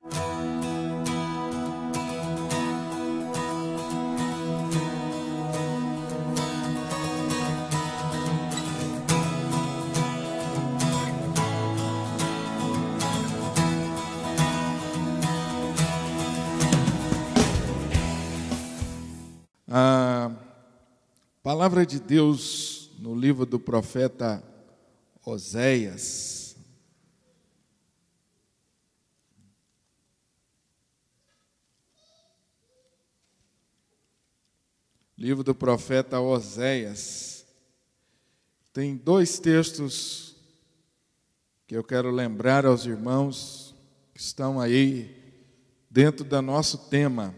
A palavra de Deus no livro do profeta Oséias. Livro do profeta Oséias. Tem dois textos que eu quero lembrar aos irmãos que estão aí dentro do nosso tema.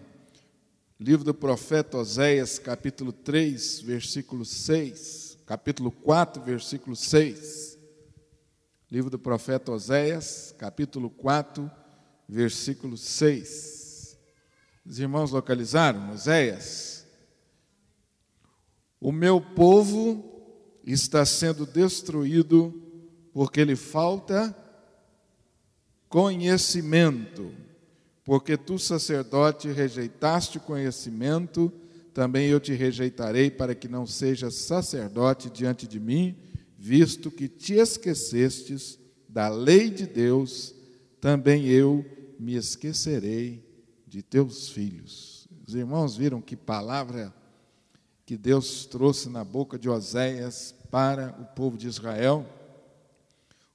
Livro do profeta Oséias, capítulo 3, versículo 6, capítulo 4, versículo 6. Livro do profeta Oséias, capítulo 4, versículo 6. Os irmãos localizaram? Oséias. O meu povo está sendo destruído porque lhe falta conhecimento. Porque tu, sacerdote, rejeitaste o conhecimento, também eu te rejeitarei para que não sejas sacerdote diante de mim, visto que te esquecestes da lei de Deus, também eu me esquecerei de teus filhos. Os irmãos viram que palavra que Deus trouxe na boca de Oséias para o povo de Israel?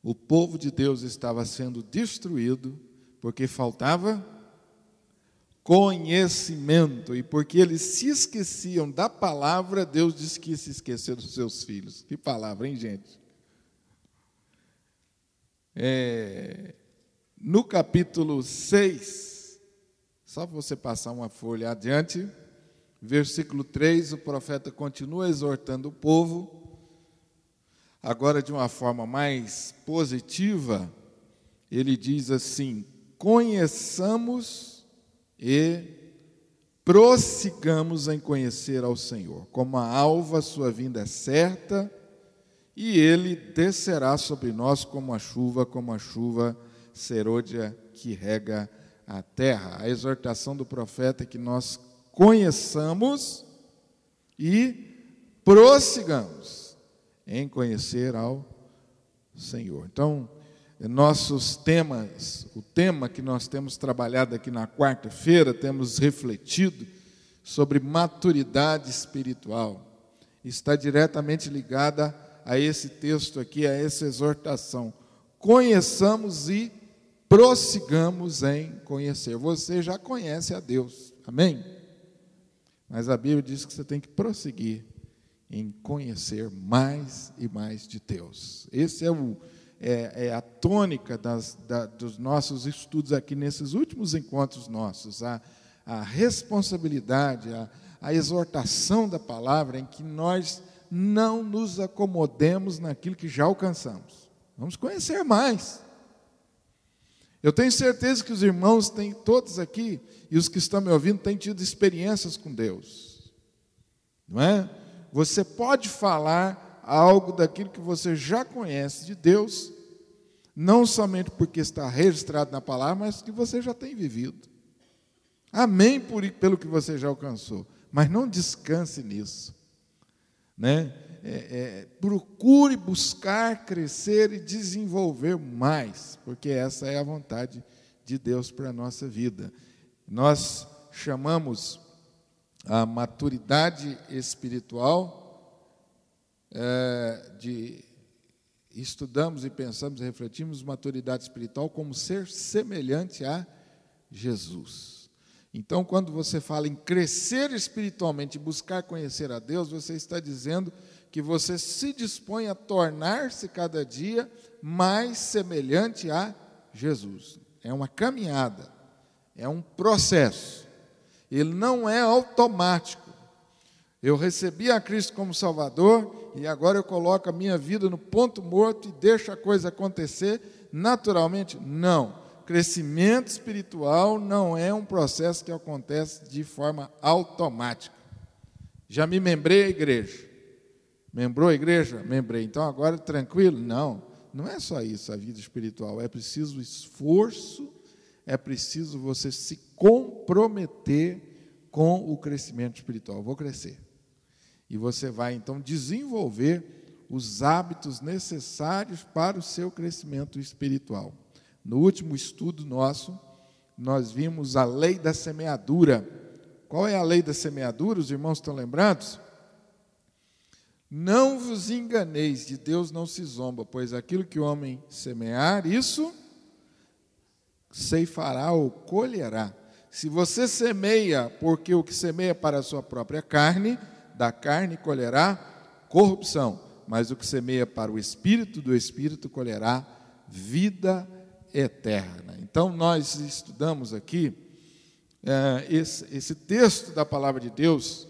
O povo de Deus estava sendo destruído porque faltava conhecimento, e porque eles se esqueciam da palavra, Deus disse que ia se esquecer dos seus filhos. Que palavra, hein, gente? No capítulo 6, só para você passar uma folha adiante, versículo 3, o profeta continua exortando o povo, agora de uma forma mais positiva. Ele diz assim: conheçamos e prossigamos em conhecer ao Senhor. Como a alva, sua vinda é certa, e ele descerá sobre nós como a chuva serôdia que rega a terra. A exortação do profeta é que nós conheçamos e prossigamos em conhecer ao Senhor. Então, nossos temas, o tema que nós temos trabalhado aqui na quarta-feira, temos refletido sobre maturidade espiritual. Está diretamente ligada a esse texto aqui, a essa exortação. Conheçamos e prossigamos em conhecer. Você já conhece a Deus, amém? Mas a Bíblia diz que você tem que prosseguir em conhecer mais e mais de Deus. Esse é a tônica dos nossos estudos aqui nesses últimos encontros nossos, a responsabilidade, a exortação da palavra em que nós não nos acomodemos naquilo que já alcançamos. Vamos conhecer mais. Eu tenho certeza que os irmãos têm, todos aqui, e os que estão me ouvindo, têm tido experiências com Deus. Não é? Você pode falar algo daquilo que você já conhece de Deus, não somente porque está registrado na palavra, mas que você já tem vivido. Amém pelo que você já alcançou, mas não descanse nisso, né? Procure buscar, crescer e desenvolver mais, porque essa é a vontade de Deus para a nossa vida. Nós chamamos a maturidade espiritual estudamos e pensamos e refletimos maturidade espiritual como ser semelhante a Jesus. Então, quando você fala em crescer espiritualmente e buscar conhecer a Deus, você está dizendo que você se dispõe a tornar-se cada dia mais semelhante a Jesus. É uma caminhada, é um processo. Ele não é automático. Eu recebi a Cristo como Salvador e agora eu coloco a minha vida no ponto morto e deixo a coisa acontecer naturalmente? Não. Crescimento espiritual não é um processo que acontece de forma automática. Já me membrei à igreja. Membrou a igreja? Membrei. Então agora tranquilo? Não. Não é só isso a vida espiritual. É preciso esforço, é preciso você se comprometer com o crescimento espiritual. Eu vou crescer. E você vai, então, desenvolver os hábitos necessários para o seu crescimento espiritual. No último estudo nosso, nós vimos a lei da semeadura. Qual é a lei da semeadura? Os irmãos estão lembrados? Não vos enganeis, de Deus não se zomba, pois aquilo que o homem semear, isso ceifará ou colherá. Se você semeia, porque o que semeia para a sua própria carne, da carne colherá corrupção, mas o que semeia para o Espírito, do Espírito colherá vida eterna. Então, nós estudamos aqui esse texto da palavra de Deus,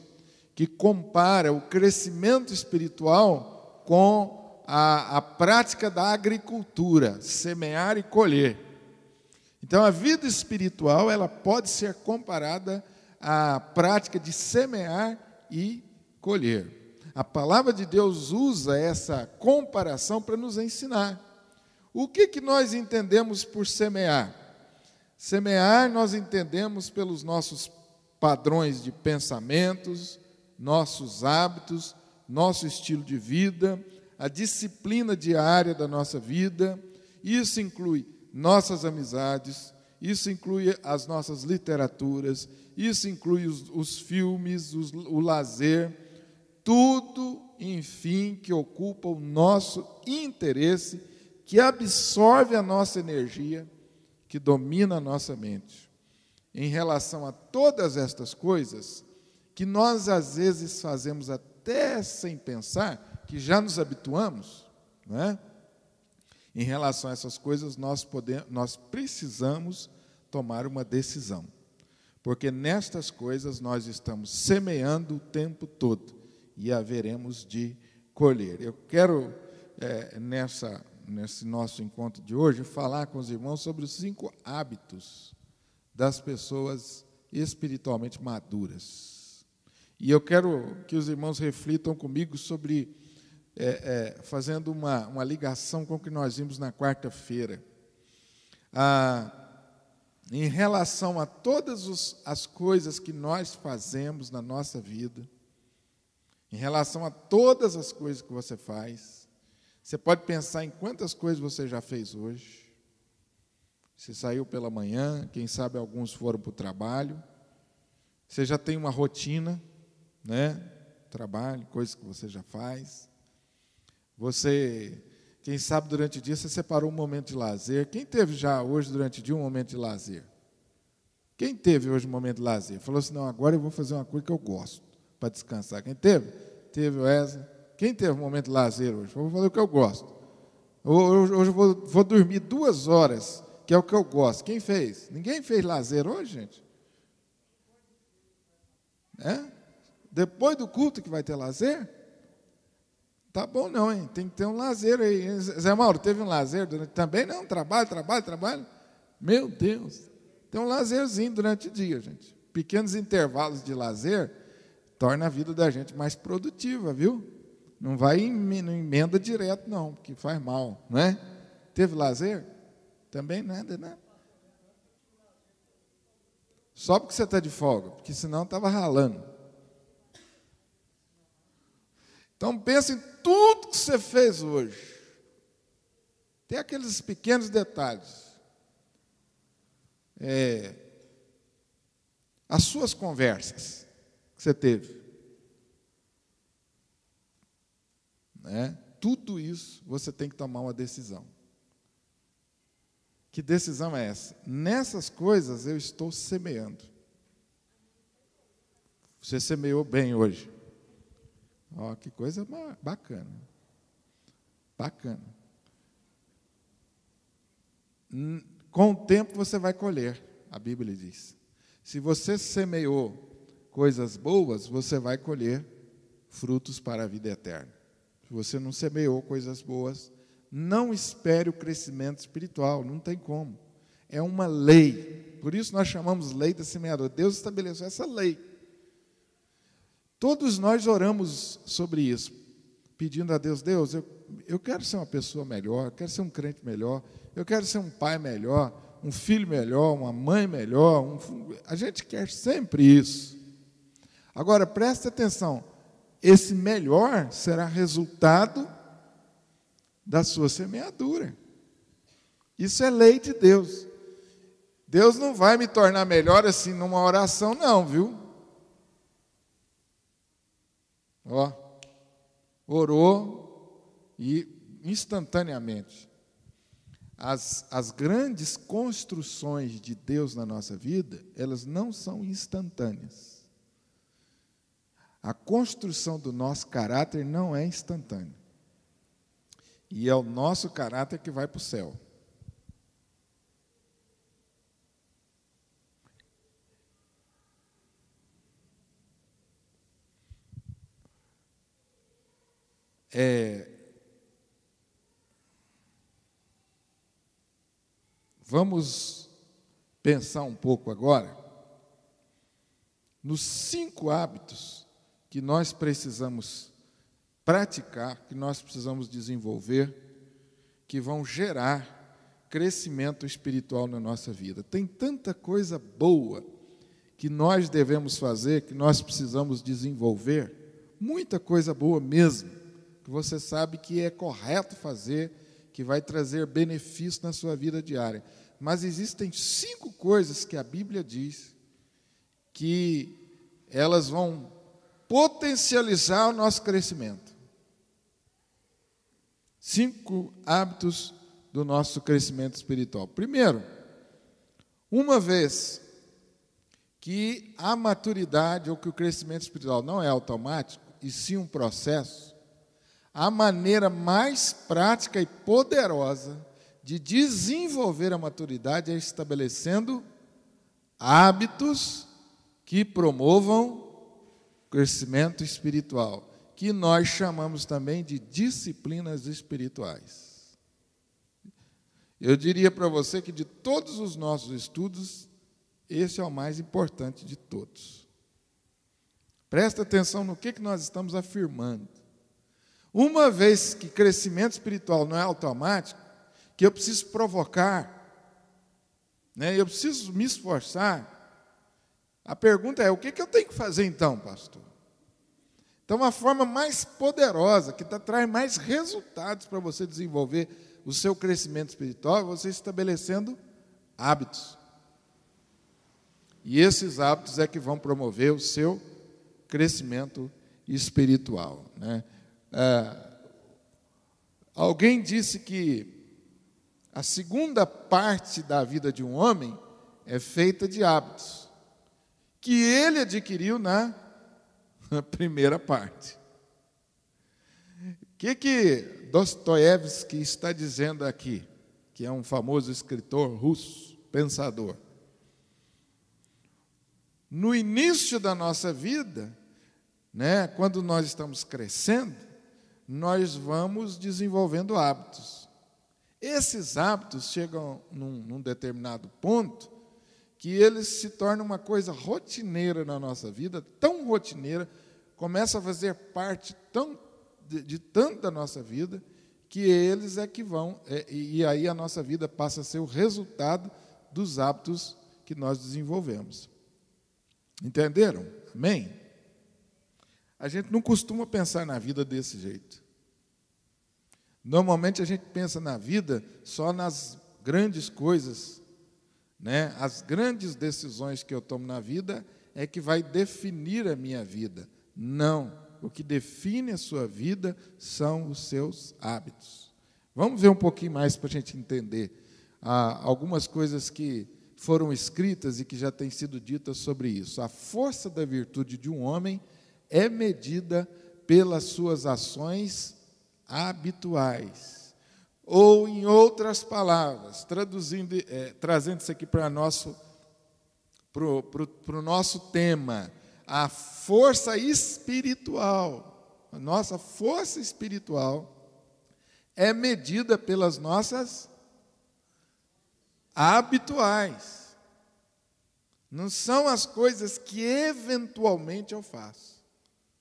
que compara o crescimento espiritual com a prática da agricultura, semear e colher. Então, a vida espiritual, ela pode ser comparada à prática de semear e colher. A palavra de Deus usa essa comparação para nos ensinar. O que nós entendemos por semear? Semear nós entendemos pelos nossos padrões de pensamentos, nossos hábitos, nosso estilo de vida, a disciplina diária da nossa vida. Isso inclui nossas amizades, isso inclui as nossas literaturas, isso inclui os filmes, o lazer, tudo, enfim, que ocupa o nosso interesse, que absorve a nossa energia, que domina a nossa mente. Em relação a todas estas coisas, que nós às vezes fazemos até sem pensar, que já nos habituamos, não é? Em relação a essas coisas, nós precisamos tomar uma decisão, porque nestas coisas nós estamos semeando o tempo todo e haveremos de colher. Eu quero, nesse nosso encontro de hoje, falar com os irmãos sobre os 5 hábitos das pessoas espiritualmente maduras. E eu quero que os irmãos reflitam comigo sobre, fazendo uma ligação com o que nós vimos na quarta-feira. Em relação a todas as coisas que nós fazemos na nossa vida, em relação a todas as coisas que você faz, você pode pensar em quantas coisas você já fez hoje. Você saiu pela manhã, quem sabe alguns foram para o trabalho, você já tem uma rotina, né? Trabalho, coisas que você já faz. Você, quem sabe durante o dia você separou um momento de lazer. Quem teve já hoje durante o dia um momento de lazer? Quem teve hoje um momento de lazer? Falou assim, não, agora eu vou fazer uma coisa que eu gosto, para descansar. Quem teve? Teve o Wesley. Quem teve um momento de lazer hoje? Vou fazer o que eu gosto. Hoje eu vou dormir 2 horas, que é o que eu gosto. Quem fez? Ninguém fez lazer hoje, gente? Depois do culto que vai ter lazer? Tá bom não, hein? Tem que ter um lazer aí. Zé Mauro, teve um lazer durante... Também não, trabalho. Meu Deus. Tem um lazerzinho durante o dia, gente. Pequenos intervalos de lazer torna a vida da gente mais produtiva, viu? Não vai não emenda direto, não, porque faz mal, não é? Teve lazer? Também nada, né? Só porque você está de folga, porque senão estava ralando. Então, pense em tudo que você fez hoje. Tem aqueles pequenos detalhes. As suas conversas que você teve. Tudo isso você tem que tomar uma decisão. Que decisão é essa? Nessas coisas eu estou semeando. Você semeou bem hoje. Que coisa bacana. Bacana. Com o tempo você vai colher, a Bíblia diz. Se você semeou coisas boas, você vai colher frutos para a vida eterna. Se você não semeou coisas boas, não espere o crescimento espiritual, não tem como. É uma lei. Por isso nós chamamos lei da semeadura. Deus estabeleceu essa lei. Todos nós oramos sobre isso, pedindo a Deus, eu quero ser uma pessoa melhor, eu quero ser um crente melhor, eu quero ser um pai melhor, um filho melhor, uma mãe melhor. A gente quer sempre isso. Agora, preste atenção, esse melhor será resultado da sua semeadura. Isso é lei de Deus. Deus não vai me tornar melhor assim numa oração, não, viu? Ó, orou e instantaneamente. As grandes construções de Deus na nossa vida, elas não são instantâneas. A construção do nosso caráter não é instantânea. E é o nosso caráter que vai para o céu. Vamos pensar um pouco agora nos 5 hábitos que nós precisamos praticar, que nós precisamos desenvolver, que vão gerar crescimento espiritual na nossa vida. Tem tanta coisa boa que nós devemos fazer, que nós precisamos desenvolver, muita coisa boa mesmo, que você sabe que é correto fazer, que vai trazer benefício na sua vida diária. Mas existem 5 coisas que a Bíblia diz que elas vão potencializar o nosso crescimento. 5 hábitos do nosso crescimento espiritual. Primeiro, uma vez que a maturidade ou que o crescimento espiritual não é automático, e sim um processo, a maneira mais prática e poderosa de desenvolver a maturidade é estabelecendo hábitos que promovam o crescimento espiritual, que nós chamamos também de disciplinas espirituais. Eu diria para você que de todos os nossos estudos, esse é o mais importante de todos. Presta atenção no que nós estamos afirmando. Uma vez que crescimento espiritual não é automático, que eu preciso provocar, eu preciso me esforçar, a pergunta é, o que eu tenho que fazer então, pastor? Então, a forma mais poderosa, que traz mais resultados para você desenvolver o seu crescimento espiritual, é você estabelecendo hábitos. E esses hábitos é que vão promover o seu crescimento espiritual. Alguém disse que a segunda parte da vida de um homem é feita de hábitos, que ele adquiriu na primeira parte. O que Dostoiévski está dizendo aqui, que é um famoso escritor russo, pensador? No início da nossa vida, quando nós estamos crescendo, nós vamos desenvolvendo hábitos. Esses hábitos chegam num determinado ponto que eles se tornam uma coisa rotineira na nossa vida, tão rotineira, começa a fazer parte de tanto da nossa vida, que eles é que vão, e aí a nossa vida passa a ser o resultado dos hábitos que nós desenvolvemos. Entenderam? Amém? A gente não costuma pensar na vida desse jeito. Normalmente a gente pensa na vida só nas grandes coisas, As grandes decisões que eu tomo na vida é que vai definir a minha vida. Não, o que define a sua vida são os seus hábitos. Vamos ver um pouquinho mais para a gente entender algumas coisas que foram escritas e que já têm sido ditas sobre isso. A força da virtude de um homem é medida pelas suas ações habituais. Ou, em outras palavras, trazendo isso aqui para o nosso tema, a força espiritual, a nossa força espiritual é medida pelas nossas habituais. Não são as coisas que eventualmente eu faço,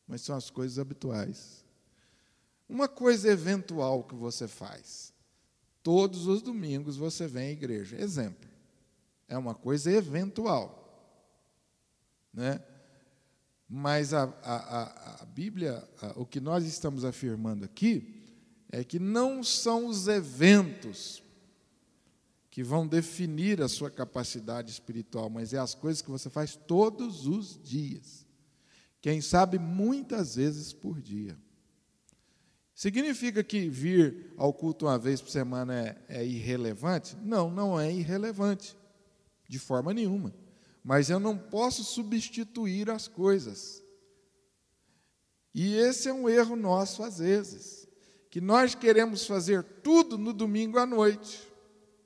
mas são as coisas habituais. Uma coisa eventual que você faz. Todos os domingos você vem à igreja. Exemplo. é uma coisa eventual, né? Mas a Bíblia, o que nós estamos afirmando aqui, é que não são os eventos que vão definir a sua capacidade espiritual, mas é as coisas que você faz todos os dias. Quem sabe, muitas vezes por dia. Significa que vir ao culto uma vez por semana é irrelevante? Não, não é irrelevante, de forma nenhuma. Mas eu não posso substituir as coisas. E esse é um erro nosso, às vezes, que nós queremos fazer tudo no domingo à noite.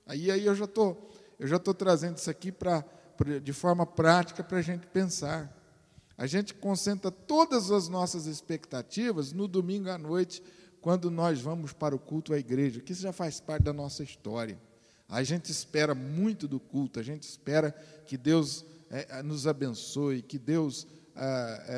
Aí eu já estou trazendo isso aqui de forma prática para a gente pensar. A gente concentra todas as nossas expectativas no domingo à noite, quando nós vamos para o culto à igreja, que isso já faz parte da nossa história. A gente espera muito do culto, a gente espera que Deus nos abençoe, que Deus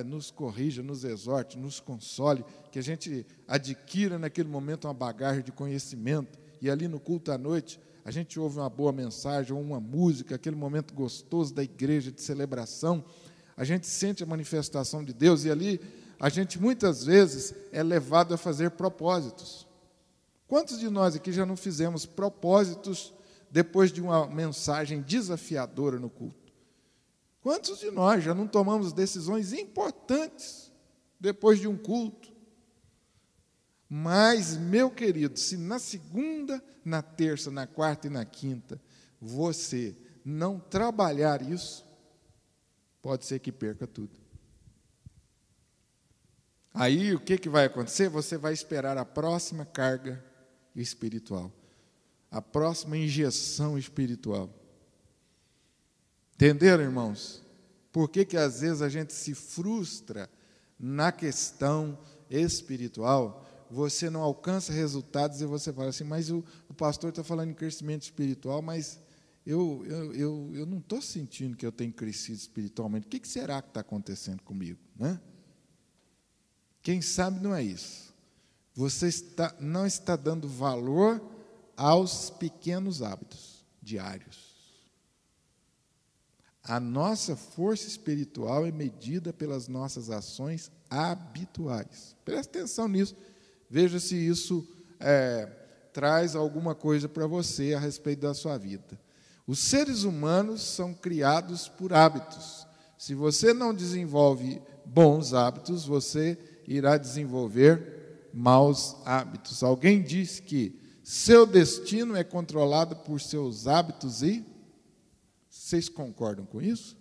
nos corrija, nos exorte, nos console, que a gente adquira naquele momento uma bagagem de conhecimento, e ali no culto à noite a gente ouve uma boa mensagem, ou uma música, aquele momento gostoso da igreja de celebração, a gente sente a manifestação de Deus, e ali a gente muitas vezes é levado a fazer propósitos. Quantos de nós aqui já não fizemos propósitos depois de uma mensagem desafiadora no culto? Quantos de nós já não tomamos decisões importantes depois de um culto? Mas, meu querido, se na segunda, na terça, na quarta e na quinta, você não trabalhar isso, pode ser que perca tudo. Aí, o que vai acontecer? Você vai esperar a próxima carga espiritual, a próxima injeção espiritual. Entenderam, irmãos? Por que às vezes a gente se frustra na questão espiritual? Você não alcança resultados e você fala assim, mas o pastor está falando em crescimento espiritual, mas eu não estou sentindo que eu tenho crescido espiritualmente. O que será que está acontecendo comigo, né? Quem sabe não é isso. Você não está dando valor aos pequenos hábitos diários. A nossa força espiritual é medida pelas nossas ações habituais. Preste atenção nisso. Veja se isso traz alguma coisa para você a respeito da sua vida. Os seres humanos são criados por hábitos. Se você não desenvolve bons hábitos, você irá desenvolver maus hábitos. Alguém disse que seu destino é controlado por seus hábitos e... Vocês concordam com isso?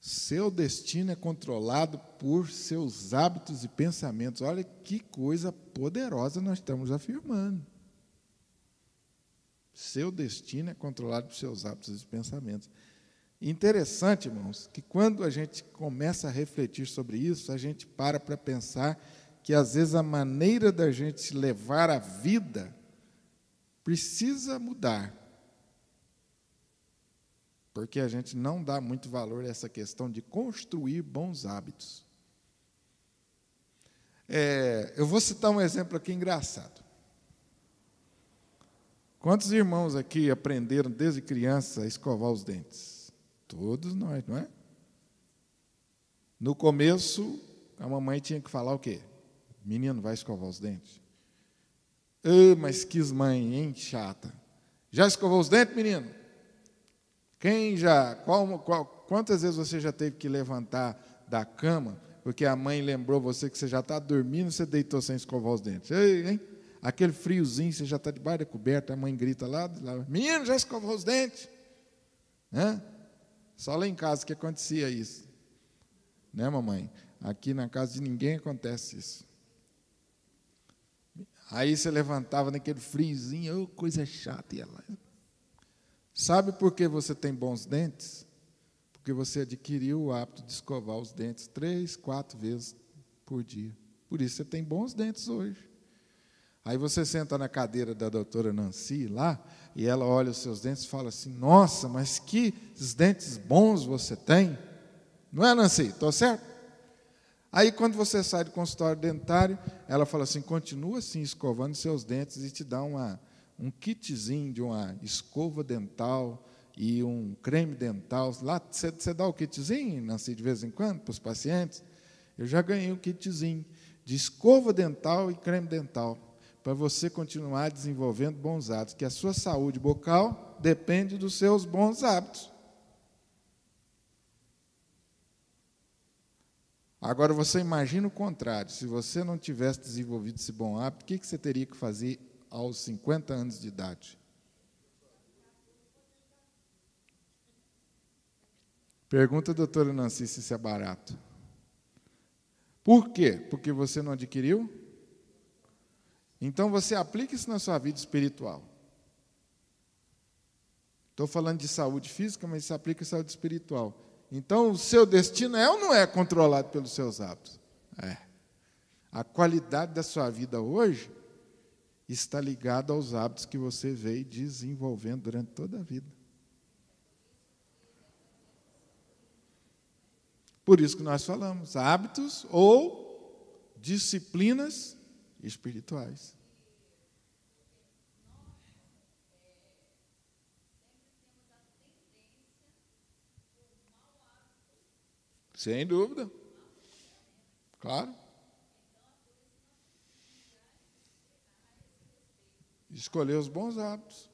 Seu destino é controlado por seus hábitos e pensamentos. Olha que coisa poderosa nós estamos afirmando. Seu destino é controlado por seus hábitos e pensamentos. Interessante, irmãos, que quando a gente começa a refletir sobre isso, a gente para pensar que, às vezes, a maneira da gente levar a vida precisa mudar. Porque a gente não dá muito valor a essa questão de construir bons hábitos. Eu vou citar um exemplo aqui engraçado. Quantos irmãos aqui aprenderam desde criança a escovar os dentes? Todos nós, não é? No começo, a mamãe tinha que falar o quê? Menino, vai escovar os dentes. Mas que mãe, hein, chata. Já escovou os dentes, menino? Quem já? Quantas vezes você já teve que levantar da cama, porque a mãe lembrou você que você já está dormindo e você deitou sem escovar os dentes? Ei, hein? Aquele friozinho, você já está debaixo da coberta, a mãe grita lá, menino, já escovou os dentes? Né? Só lá em casa que acontecia isso. Né, mamãe? Aqui na casa de ninguém acontece isso. Aí você levantava naquele friozinho, coisa chata. E ela... Sabe por que você tem bons dentes? Porque você adquiriu o hábito de escovar os dentes 3, 4 vezes por dia. Por isso você tem bons dentes hoje. Aí você senta na cadeira da doutora Nancy lá, e ela olha os seus dentes e fala assim, nossa, mas que dentes bons você tem. Não é, Nancy? Estou certo? Aí, quando você sai do consultório dentário, ela fala assim, continua assim, escovando seus dentes, e te dá uma um kitzinho de uma escova dental e um creme dental. Lá você dá o kitzinho, Nancy, de vez em quando, para os pacientes? Eu já ganhei um kitzinho de escova dental e creme dental, para você continuar desenvolvendo bons hábitos, que a sua saúde bucal depende dos seus bons hábitos. Agora, você imagina o contrário. Se você não tivesse desenvolvido esse bom hábito, o que você teria que fazer aos 50 anos de idade? Pergunta a doutora Nancy se isso é barato. Por quê? Porque você não adquiriu? Então, você aplica isso na sua vida espiritual. Estou falando de saúde física, mas isso aplica em saúde espiritual. Então, o seu destino é ou não é controlado pelos seus hábitos? É. A qualidade da sua vida hoje está ligada aos hábitos que você veio desenvolvendo durante toda a vida. Por isso que nós falamos, hábitos ou disciplinas espirituais. Sem dúvida. Claro. Escolher os bons hábitos.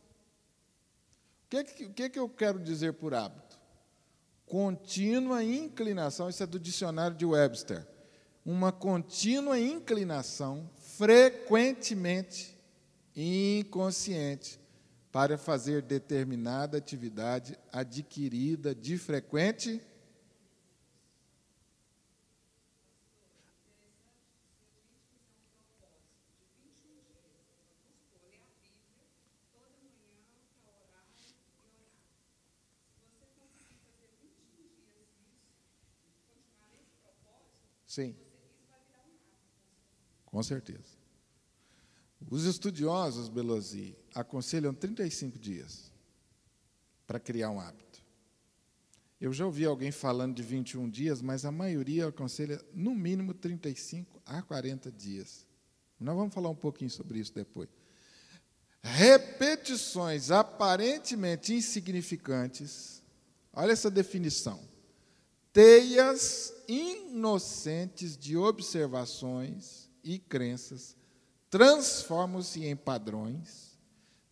O que eu quero dizer por hábito? Contínua inclinação, isso é do dicionário de Webster. Uma contínua inclinação, frequentemente inconsciente, para fazer determinada atividade adquirida de frequente. Sim, com certeza. Os estudiosos, Belosi, aconselham 35 dias para criar um hábito. Eu já ouvi alguém falando de 21 dias, mas a maioria aconselha no mínimo 35 a 40 dias. Nós vamos falar um pouquinho sobre isso depois. Repetições aparentemente insignificantes, olha essa definição. Teias inocentes de observações e crenças transformam-se em padrões,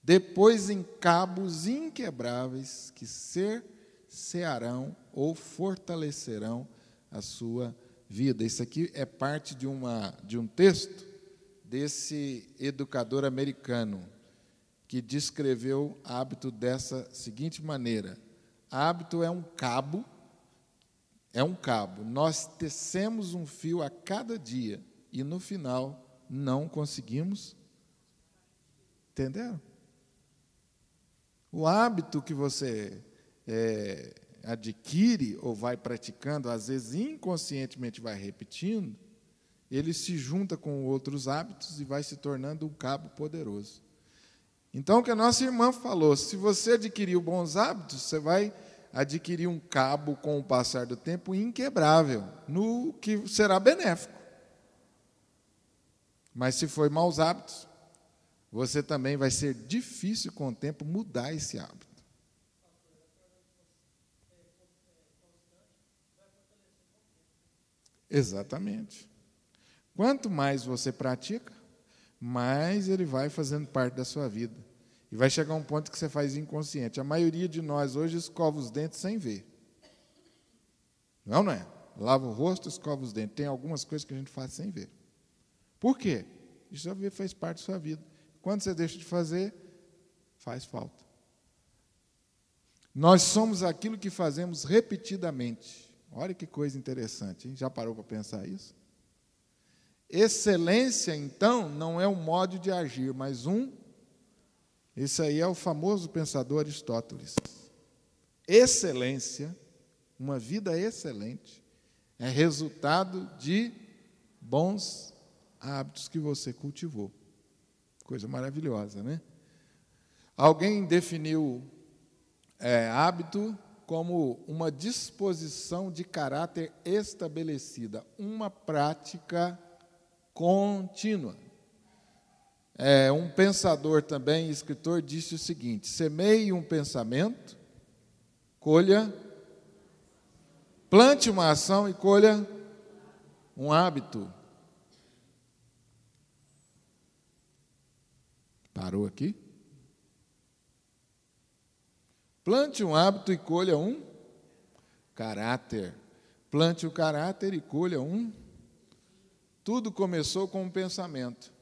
depois em cabos inquebráveis que cercearão ou fortalecerão a sua vida. Isso aqui é parte de um texto desse educador americano que descreveu hábito dessa seguinte maneira: hábito é um cabo. Nós tecemos um fio a cada dia e, no final, não conseguimos. Entenderam? O hábito que você adquire ou vai praticando, às vezes inconscientemente vai repetindo, ele se junta com outros hábitos e vai se tornando um cabo poderoso. Então, o que a nossa irmã falou, se você adquiriu bons hábitos, você vai adquirir um cabo com o passar do tempo inquebrável, no que será benéfico. Mas se for maus hábitos, você também vai ser difícil com o tempo mudar esse hábito. Exatamente. Quanto mais você pratica, mais ele vai fazendo parte da sua vida. E vai chegar um ponto que você faz inconsciente. A maioria de nós hoje escova os dentes sem ver. Não é? Lava o rosto, escova os dentes. Tem algumas coisas que a gente faz sem ver. Por quê? Isso já fez parte da sua vida. Quando você deixa de fazer, faz falta. Nós somos aquilo que fazemos repetidamente. Olha que coisa interessante, hein? Já parou para pensar isso? Excelência, então, não é um modo de agir, mas esse aí é o famoso pensador Aristóteles. Excelência, uma vida excelente, é resultado de bons hábitos que você cultivou. Coisa maravilhosa, né? Alguém definiu hábito como uma disposição de caráter estabelecida, uma prática contínua. Um pensador também, escritor, disse o seguinte: semeie um pensamento, colha, plante uma ação e colha um hábito. Parou aqui? Plante um hábito e colha um caráter. Plante o caráter e colha um. Tudo começou com um pensamento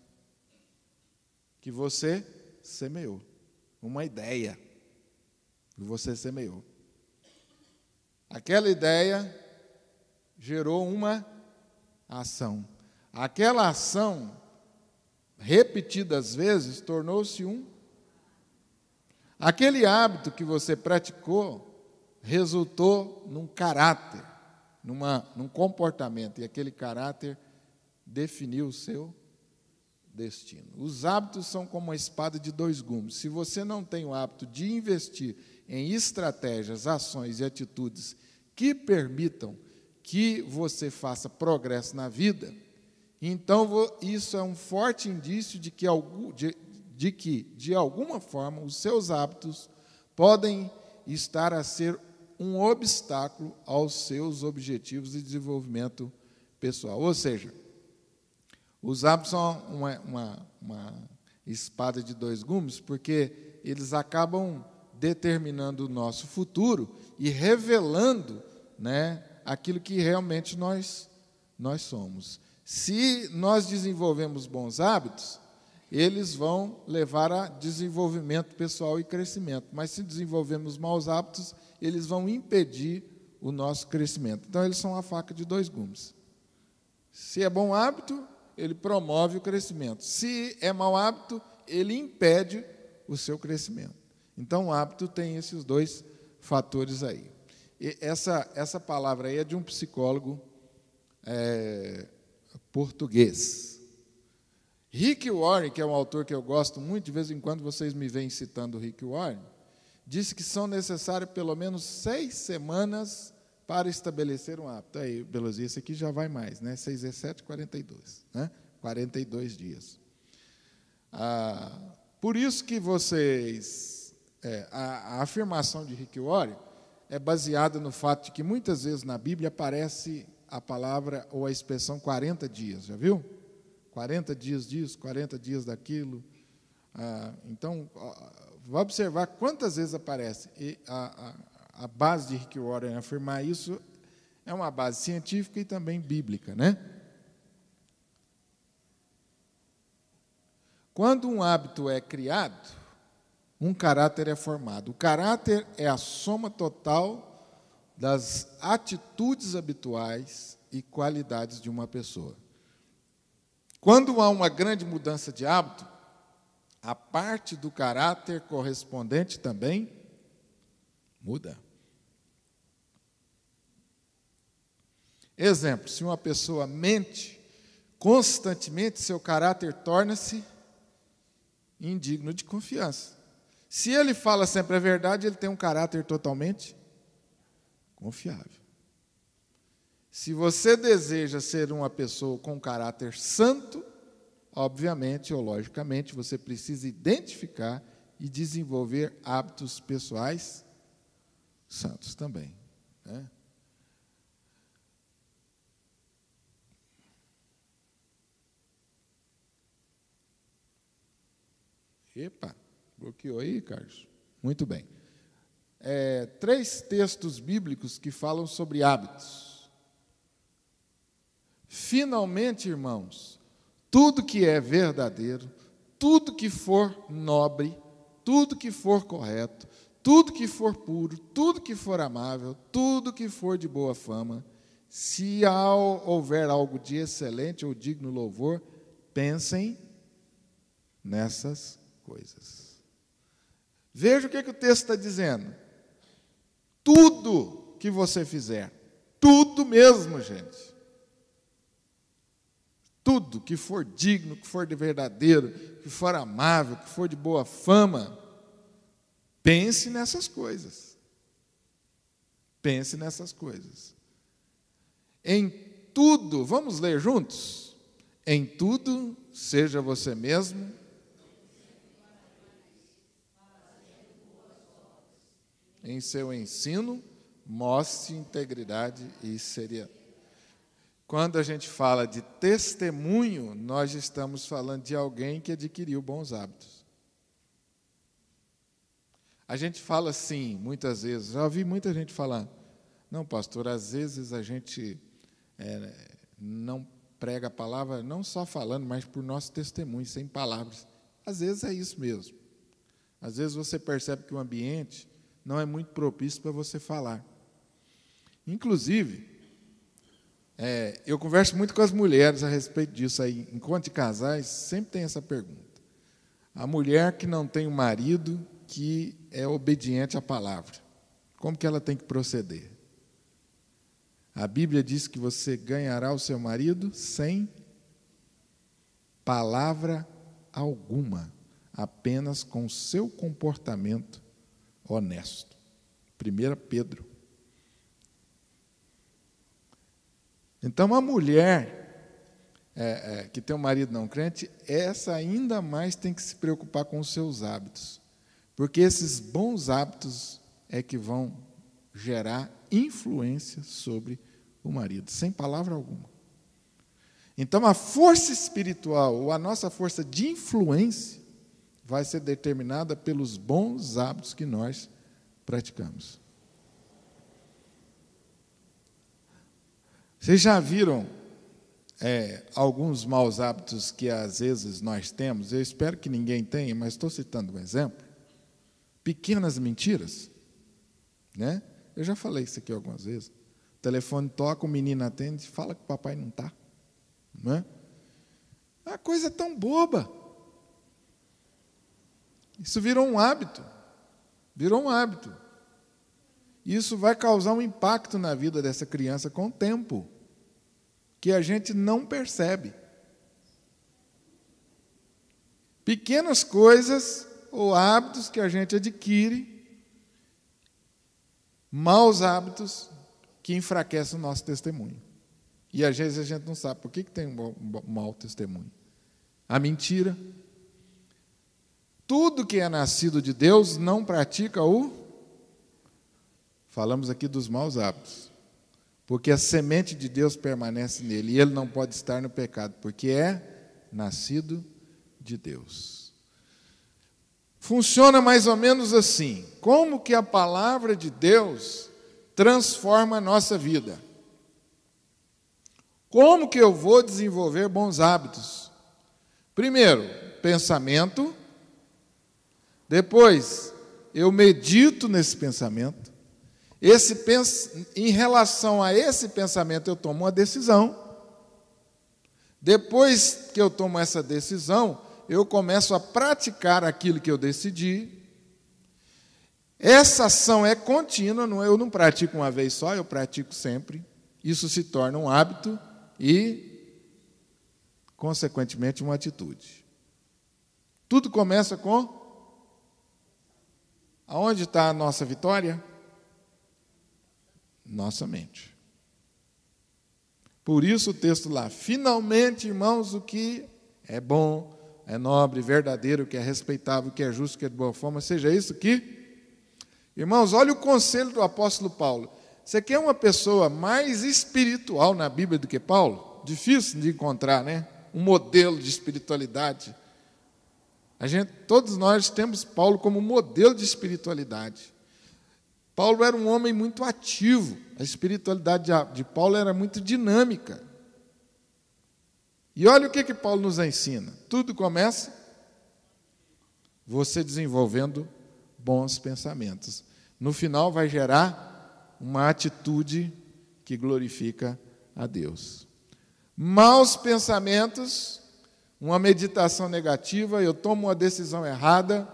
que você semeou, uma ideia que você semeou. Aquela ideia gerou uma ação. Aquela ação, repetidas vezes, tornou-se um. Aquele hábito que você praticou resultou num caráter, num comportamento, e aquele caráter definiu o seu destino. Os hábitos são como uma espada de dois gumes. Se você não tem o hábito de investir em estratégias, ações e atitudes que permitam que você faça progresso na vida, então isso é um forte indício de que, de alguma forma, os seus hábitos podem estar a ser um obstáculo aos seus objetivos de desenvolvimento pessoal. Ou seja, os hábitos são uma espada de dois gumes, porque eles acabam determinando o nosso futuro e revelando, né, aquilo que realmente nós somos. Se nós desenvolvemos bons hábitos, eles vão levar a desenvolvimento pessoal e crescimento. Mas se desenvolvemos maus hábitos, eles vão impedir o nosso crescimento. Então, eles são a faca de dois gumes. Se é bom hábito, ele promove o crescimento. Se é mau hábito, ele impede o seu crescimento. Então, o hábito tem esses dois fatores aí. E essa palavra aí é de um psicólogo português. Rick Warren, que é um autor que eu gosto muito, de vez em quando vocês me vêm citando o Rick Warren, disse que são necessárias pelo menos 6 semanas para estabelecer um hábito. Aí, Belosia, esse aqui já vai mais, né? 6 × 7, 42. Né? 42 dias. Por isso que vocês... a afirmação de Rick Warren é baseada no fato de que muitas vezes na Bíblia aparece a palavra ou a expressão 40 dias, já viu? 40 dias disso, 40 dias daquilo. Então, vai observar quantas vezes aparece. E a base de Rick Warren afirmar isso é uma base científica e também bíblica, né? Quando um hábito é criado, um caráter é formado. O caráter é a soma total das atitudes habituais e qualidades de uma pessoa. Quando há uma grande mudança de hábito, a parte do caráter correspondente também muda. Exemplo, se uma pessoa mente constantemente, seu caráter torna-se indigno de confiança. Se ele fala sempre a verdade, ele tem um caráter totalmente confiável. Se você deseja ser uma pessoa com caráter santo, obviamente ou logicamente, você precisa identificar e desenvolver hábitos pessoais santos também, né? Epa, bloqueou aí, Carlos? Muito bem. 3 textos bíblicos que falam sobre hábitos. Finalmente, irmãos, tudo que é verdadeiro, tudo que for nobre, tudo que for correto, tudo que for puro, tudo que for amável, tudo que for de boa fama, se houver algo de excelente ou digno louvor, pensem nessas coisas. Veja o que o texto está dizendo. Tudo que você fizer, tudo mesmo, gente, tudo que for digno, que for de verdadeiro, que for amável, que for de boa fama, pense nessas coisas. Pense nessas coisas. Em tudo, vamos ler juntos? Em tudo, seja você mesmo em seu ensino, mostre integridade e seriedade. Quando a gente fala de testemunho, nós estamos falando de alguém que adquiriu bons hábitos. A gente fala assim, muitas vezes, já ouvi muita gente falar, não, pastor, às vezes a gente não prega a palavra, não só falando, mas por nosso testemunho, sem palavras. Às vezes é isso mesmo. Às vezes você percebe que o ambiente não é muito propício para você falar. Inclusive, eu converso muito com as mulheres a respeito disso aí. Enquanto de casais, sempre tem essa pergunta. A mulher que não tem um marido que é obediente à palavra, como que ela tem que proceder? A Bíblia diz que você ganhará o seu marido sem palavra alguma, apenas com o seu comportamento honesto. 1 Pedro. Então, a mulher que tem um marido não crente, essa ainda mais tem que se preocupar com os seus hábitos, porque esses bons hábitos é que vão gerar influência sobre o marido, sem palavra alguma. Então, a força espiritual, ou a nossa força de influência, vai ser determinada pelos bons hábitos que nós praticamos. Vocês já viram alguns maus hábitos que às vezes nós temos? Eu espero que ninguém tenha, mas estou citando um exemplo. Pequenas mentiras, né? Eu já falei isso aqui algumas vezes. O telefone toca, o menino atende, fala que o papai não está. Não é? Uma coisa tão boba. Isso virou um hábito. Virou um hábito. Isso vai causar um impacto na vida dessa criança com o tempo, que a gente não percebe. Pequenas coisas ou hábitos que a gente adquire, maus hábitos que enfraquecem o nosso testemunho. E às vezes a gente não sabe por que tem um mau testemunho. A mentira. Tudo que é nascido de Deus não pratica falamos aqui dos maus hábitos, porque a semente de Deus permanece nele, e ele não pode estar no pecado, porque é nascido de Deus. Funciona mais ou menos assim. Como que a palavra de Deus transforma a nossa vida? Como que eu vou desenvolver bons hábitos? Primeiro, pensamento. Depois, eu medito nesse pensamento. Em relação a esse pensamento, eu tomo uma decisão. Depois que eu tomo essa decisão, eu começo a praticar aquilo que eu decidi. Essa ação é contínua, eu não pratico uma vez só, eu pratico sempre. Isso se torna um hábito e, consequentemente, uma atitude. Tudo começa com... Aonde está a nossa vitória? Nossa mente. Por isso o texto lá, finalmente, irmãos, o que é bom, é nobre, verdadeiro, que é respeitável, que é justo, que é de boa forma, seja isso que... Irmãos, olha o conselho do apóstolo Paulo. Você quer uma pessoa mais espiritual na Bíblia do que Paulo? Difícil de encontrar, né? Um modelo de espiritualidade. Todos nós temos Paulo como modelo de espiritualidade. Paulo era um homem muito ativo. A espiritualidade de Paulo era muito dinâmica. E olha o que Paulo nos ensina. Tudo começa você desenvolvendo bons pensamentos. No final vai gerar uma atitude que glorifica a Deus. Maus pensamentos, uma meditação negativa, eu tomo uma decisão errada,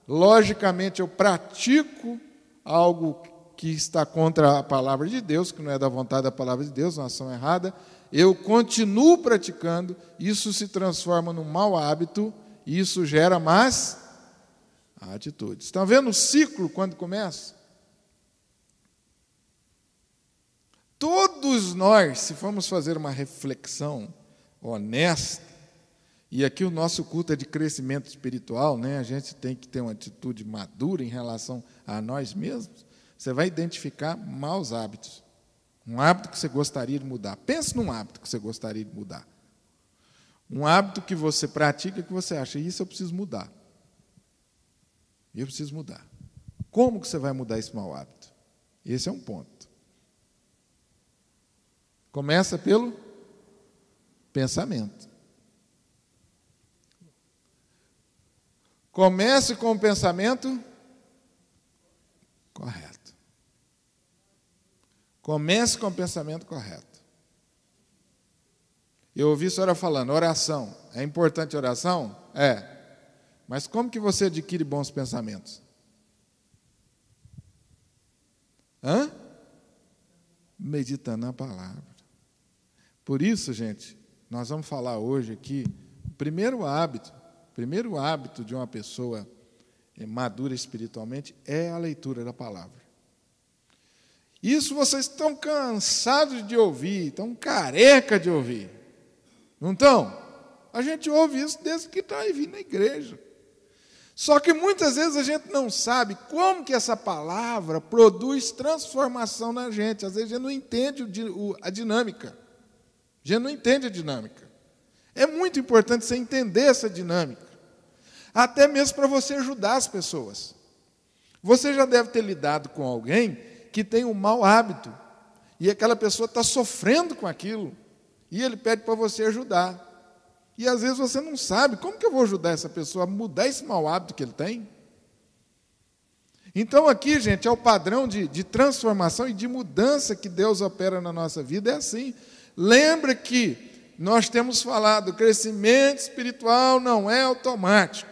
logicamente eu pratico algo que está contra a palavra de Deus, que não é da vontade da palavra de Deus, uma ação errada, eu continuo praticando, isso se transforma num mau hábito, e isso gera más atitudes. Estão vendo o ciclo quando começa? Todos nós, se formos fazer uma reflexão honesta, e aqui o nosso culto é de crescimento espiritual, né? A gente tem que ter uma atitude madura em relação a nós mesmos. Você vai identificar maus hábitos. Um hábito que você gostaria de mudar. Pense num hábito que você gostaria de mudar. Um hábito que você pratica que você acha, isso eu preciso mudar. Eu preciso mudar. Como que você vai mudar esse mau hábito? Esse é um ponto. Começa pelo pensamento. Comece com o pensamento correto. Comece com o pensamento correto. Eu ouvi a senhora falando, oração. É importante a oração? É. Mas como que você adquire bons pensamentos? Meditando na palavra. Por isso, gente, nós vamos falar hoje aqui, o primeiro hábito de uma pessoa madura espiritualmente é a leitura da palavra. Isso vocês estão cansados de ouvir, estão careca de ouvir. Não estão? A gente ouve isso desde que está aí vindo na igreja. Só que muitas vezes a gente não sabe como que essa palavra produz transformação na gente. Às vezes a gente não entende a dinâmica. A gente não entende a dinâmica. É muito importante você entender essa dinâmica. Até mesmo para você ajudar as pessoas. Você já deve ter lidado com alguém que tem um mau hábito. E aquela pessoa está sofrendo com aquilo. E ele pede para você ajudar. E às vezes você não sabe, como que eu vou ajudar essa pessoa a mudar esse mau hábito que ele tem? Então aqui, gente, é o padrão de transformação e de mudança que Deus opera na nossa vida, é assim. Lembra que nós temos falado, o crescimento espiritual não é automático.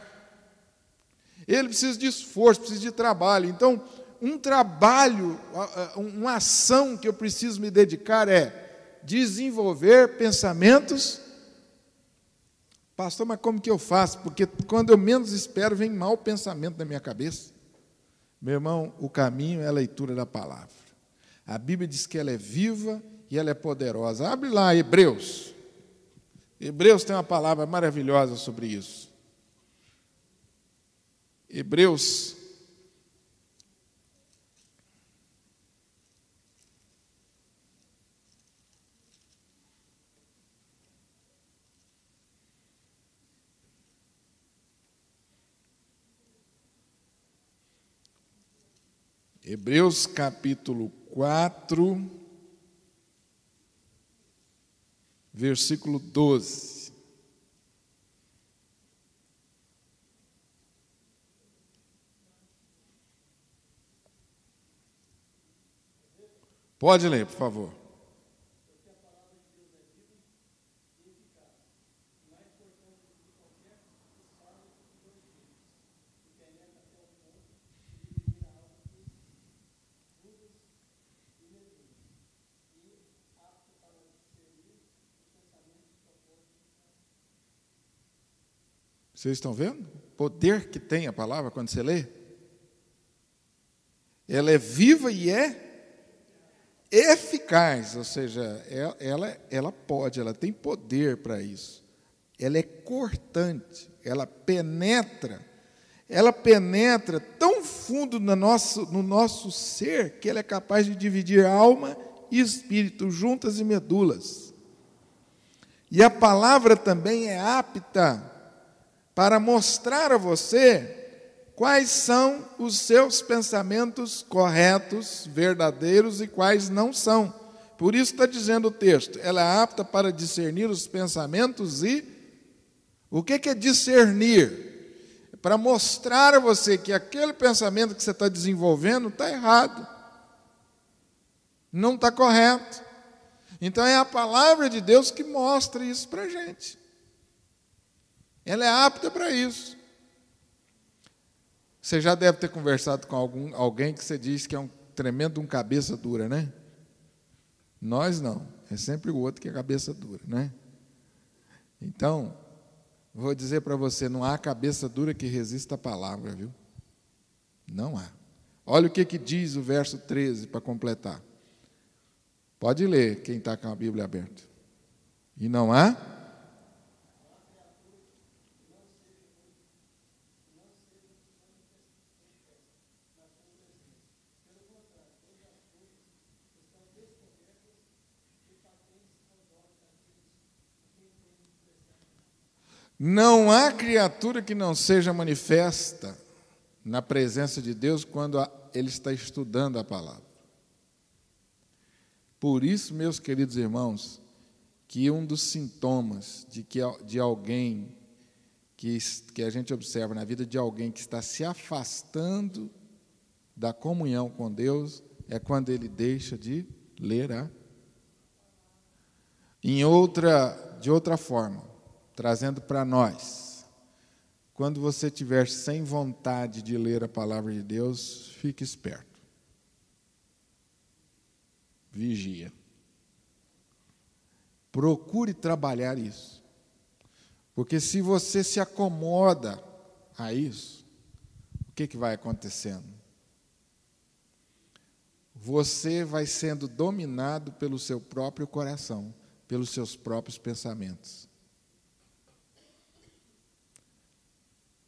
Ele precisa de esforço, precisa de trabalho. Então, um trabalho, uma ação que eu preciso me dedicar é desenvolver pensamentos. Pastor, mas como que eu faço? Porque quando eu menos espero, vem mau pensamento na minha cabeça. Meu irmão, o caminho é a leitura da palavra. A Bíblia diz que ela é viva e ela é poderosa. Abre lá, Hebreus. Hebreus tem uma palavra maravilhosa sobre isso. Hebreus. Hebreus capítulo 4, versículo 12. Pode ler, por favor. Vocês estão vendo? O poder que tem a palavra quando você lê. Ela é viva e é eficaz, ou seja, ela pode, ela tem poder para isso. Ela é cortante, ela penetra tão fundo no nosso ser que ela é capaz de dividir alma e espírito, juntas e medulas. E a palavra também é apta para mostrar a você quais são os seus pensamentos corretos, verdadeiros e quais não são. Por isso está dizendo o texto, ela é apta para discernir os pensamentos e... O que é discernir? É para mostrar a você que aquele pensamento que você está desenvolvendo está errado. Não está correto. Então é a palavra de Deus que mostra isso para a gente. Ela é apta para isso. Você já deve ter conversado com alguém que você diz que é um tremendo cabeça dura, né? Nós não. É sempre o outro que é cabeça dura, né? Então, vou dizer para você, não há cabeça dura que resista à palavra, viu? Não há. Olha o que diz o verso 13 para completar. Pode ler, quem está com a Bíblia aberta. E não há? Não há criatura que não seja manifesta na presença de Deus quando ele está estudando a palavra. Por isso, meus queridos irmãos, que um dos sintomas de alguém que a gente observa na vida de alguém que está se afastando da comunhão com Deus é quando ele deixa de ler de outra forma, trazendo para nós. Quando você estiver sem vontade de ler a palavra de Deus, fique esperto. Vigia. Procure trabalhar isso. Porque se você se acomoda a isso, o que vai acontecendo? Você vai sendo dominado pelo seu próprio coração, pelos seus próprios pensamentos.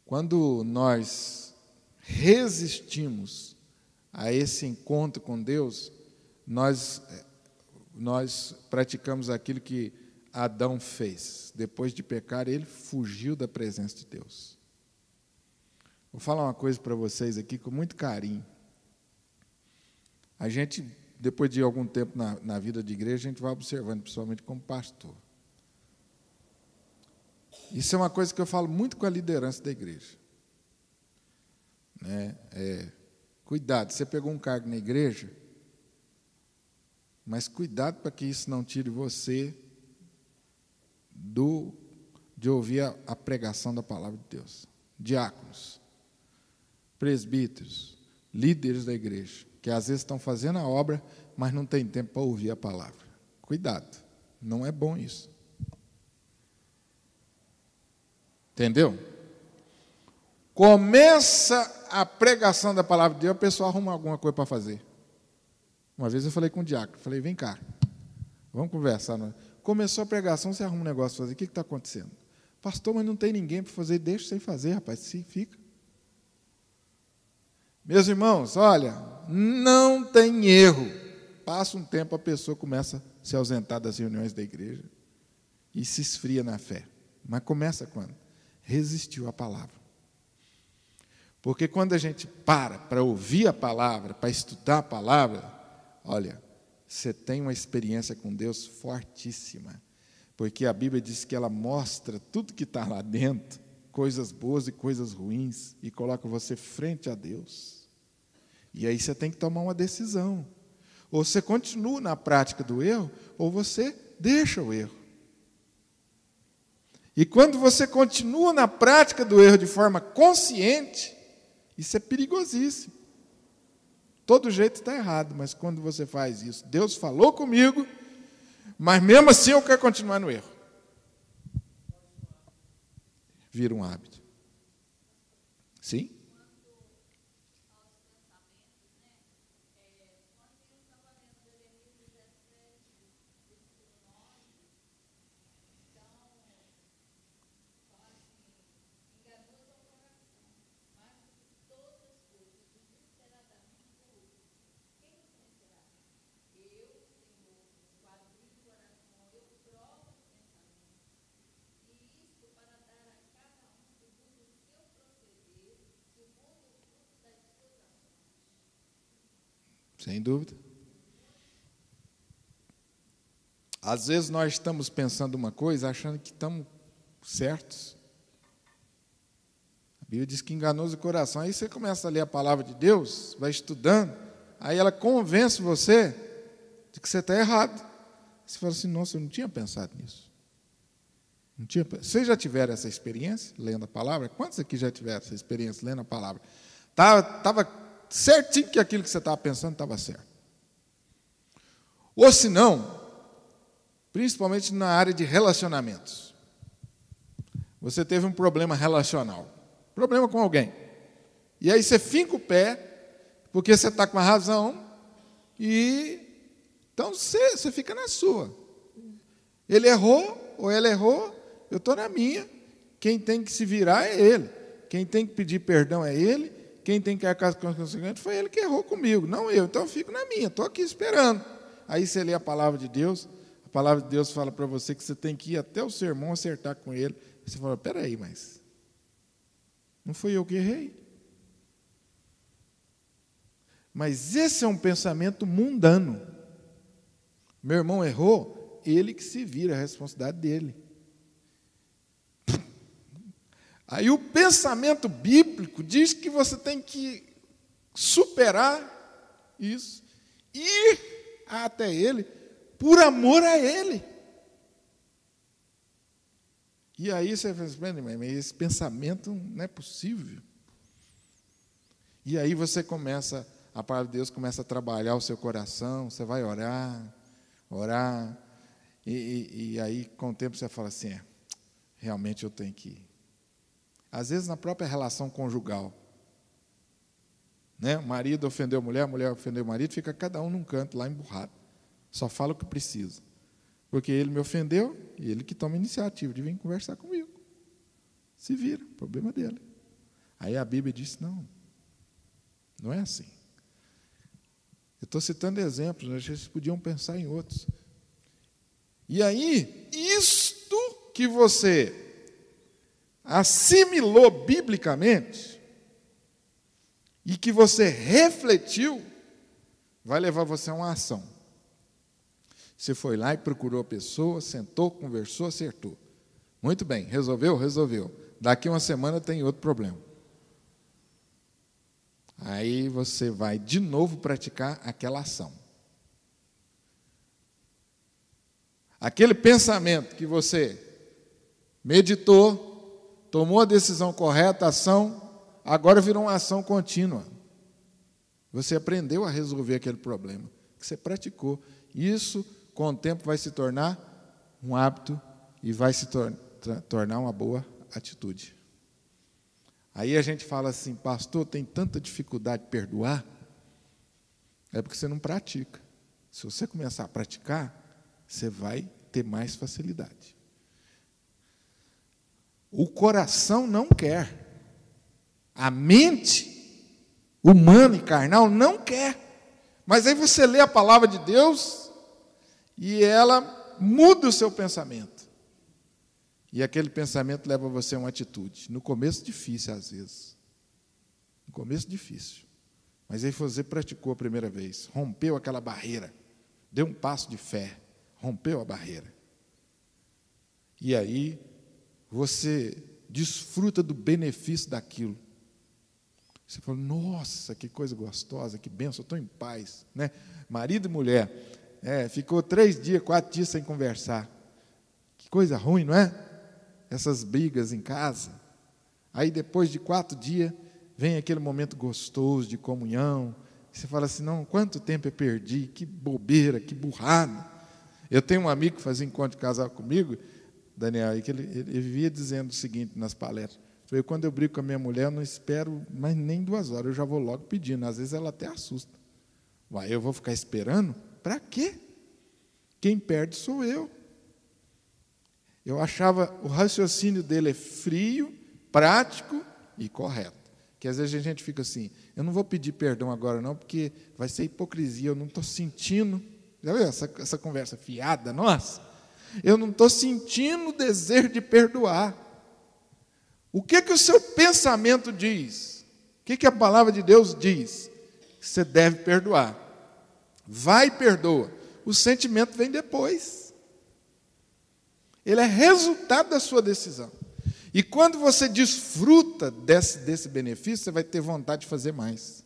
Quando nós resistimos a esse encontro com Deus, nós praticamos aquilo que Adão fez. Depois de pecar, ele fugiu da presença de Deus. Vou falar uma coisa para vocês aqui com muito carinho. A gente, depois de algum tempo na vida de igreja, a gente vai observando, principalmente como pastor. Isso é uma coisa que eu falo muito com a liderança da igreja. Cuidado, você pegou um cargo na igreja, mas cuidado para que isso não tire você de ouvir a pregação da palavra de Deus. Diáconos, presbíteros, líderes da igreja, que às vezes estão fazendo a obra, mas não tem tempo para ouvir a palavra. Cuidado, não é bom isso. Entendeu? Começa a pregação da palavra de Deus, a pessoa arruma alguma coisa para fazer. Uma vez eu falei com o diácono, falei, vem cá, vamos conversar. Começou a pregação, você arruma um negócio para fazer, o que está acontecendo? Pastor, mas não tem ninguém para fazer, deixa sem fazer, rapaz, sim, fica. Meus irmãos, olha, não tem erro. Passa um tempo, a pessoa começa a se ausentar das reuniões da igreja e se esfria na fé. Mas começa quando? Resistiu à palavra. Porque quando a gente para ouvir a palavra, para estudar a palavra, olha, você tem uma experiência com Deus fortíssima. Porque a Bíblia diz que ela mostra tudo que está lá dentro, coisas boas e coisas ruins, e coloca você frente a Deus. E aí você tem que tomar uma decisão. Ou você continua na prática do erro, ou você deixa o erro. E quando você continua na prática do erro de forma consciente, isso é perigosíssimo. Todo jeito está errado, mas quando você faz isso, Deus falou comigo, mas mesmo assim eu quero continuar no erro. Vira um hábito. Sim? Sem dúvida. Às vezes nós estamos pensando uma coisa, achando que estamos certos. A Bíblia diz que enganoso o coração. Aí você começa a ler a palavra de Deus, vai estudando, aí ela convence você de que você está errado. Você fala assim, nossa, eu não tinha pensado nisso. Vocês já tiveram essa experiência, lendo a palavra? Quantos aqui já tiveram essa experiência, lendo a palavra? Estava certinho que aquilo que você estava pensando estava certo. Ou se não, principalmente na área de relacionamentos. Você teve um problema relacional, problema com alguém. E aí você finca o pé, porque você está com a razão, e então você fica na sua. Ele errou, ou ela errou, eu estou na minha. Quem tem que se virar é ele. Quem tem que pedir perdão é ele. Quem tem que arcar com as consequências foi ele que errou comigo, não eu. Então eu fico na minha, estou aqui esperando. Aí você lê a palavra de Deus, a palavra de Deus fala para você que você tem que ir até o seu irmão acertar com ele Você fala, peraí, mas não foi eu que errei. Mas esse é um pensamento mundano. Meu irmão errou, ele que se vira, a responsabilidade dele. Aí o pensamento bíblico diz que você tem que superar isso, ir até ele, por amor a ele. E aí você fala, mas esse pensamento não é possível. E aí você começa, a palavra de Deus começa a trabalhar o seu coração, você vai orar, e aí com o tempo você fala assim, realmente eu tenho que ir. Às vezes na própria relação conjugal, né? O marido ofendeu a mulher ofendeu o marido, fica cada um num canto lá emburrado, só fala o que precisa, porque ele me ofendeu e ele que toma a iniciativa de vir conversar comigo, se vira, problema dele. Aí a Bíblia diz, não é assim. Eu estou citando exemplos, né? Vocês podiam pensar em outros. E aí, isto que você assimilou biblicamente e que você refletiu, vai levar você a uma ação. Você foi lá e procurou a pessoa, sentou, conversou, acertou. Muito bem, resolveu? Resolveu. Daqui uma semana tem outro problema. Aí você vai de novo praticar aquela ação. Aquele pensamento que você meditou, tomou a decisão correta, a ação, agora virou uma ação contínua. Você aprendeu a resolver aquele problema que você praticou. Isso, com o tempo, vai se tornar um hábito e vai se tornar uma boa atitude. Aí a gente fala assim, pastor, tem tanta dificuldade de perdoar, é porque você não pratica. Se você começar a praticar, você vai ter mais facilidade. O coração não quer. A mente humana e carnal não quer. Mas aí você lê a palavra de Deus e ela muda o seu pensamento. E aquele pensamento leva você a uma atitude. No começo, difícil às vezes. No começo, difícil. Mas aí você praticou a primeira vez, rompeu aquela barreira, deu um passo de fé, rompeu a barreira. E aí você desfruta do benefício daquilo. Você fala, nossa, que coisa gostosa, que bênção, eu estou em paz. Né? Marido e mulher, ficou 3 dias, 4 dias sem conversar. Que coisa ruim, não é? Essas brigas em casa. Aí depois de 4 dias, vem aquele momento gostoso de comunhão. Você fala assim, não, quanto tempo eu perdi, que bobeira, que burrada. Eu tenho um amigo que fazia encontro de casal comigo, Daniel, que ele vivia dizendo o seguinte nas palestras. Falei, quando eu brigo com a minha mulher, eu não espero mais nem 2 horas, eu já vou logo pedindo. Às vezes ela até assusta. Uai, eu vou ficar esperando? Para quê? Quem perde sou eu. Eu achava o raciocínio dele frio, prático e correto. Que às vezes a gente fica assim, eu não vou pedir perdão agora não, porque vai ser hipocrisia, eu não estou sentindo. Já viu essa conversa fiada nossa? Eu não estou sentindo o desejo de perdoar. O que o seu pensamento diz? O que a palavra de Deus diz? Você deve perdoar. Vai e perdoa. O sentimento vem depois. Ele é resultado da sua decisão. E quando você desfruta desse benefício, você vai ter vontade de fazer mais.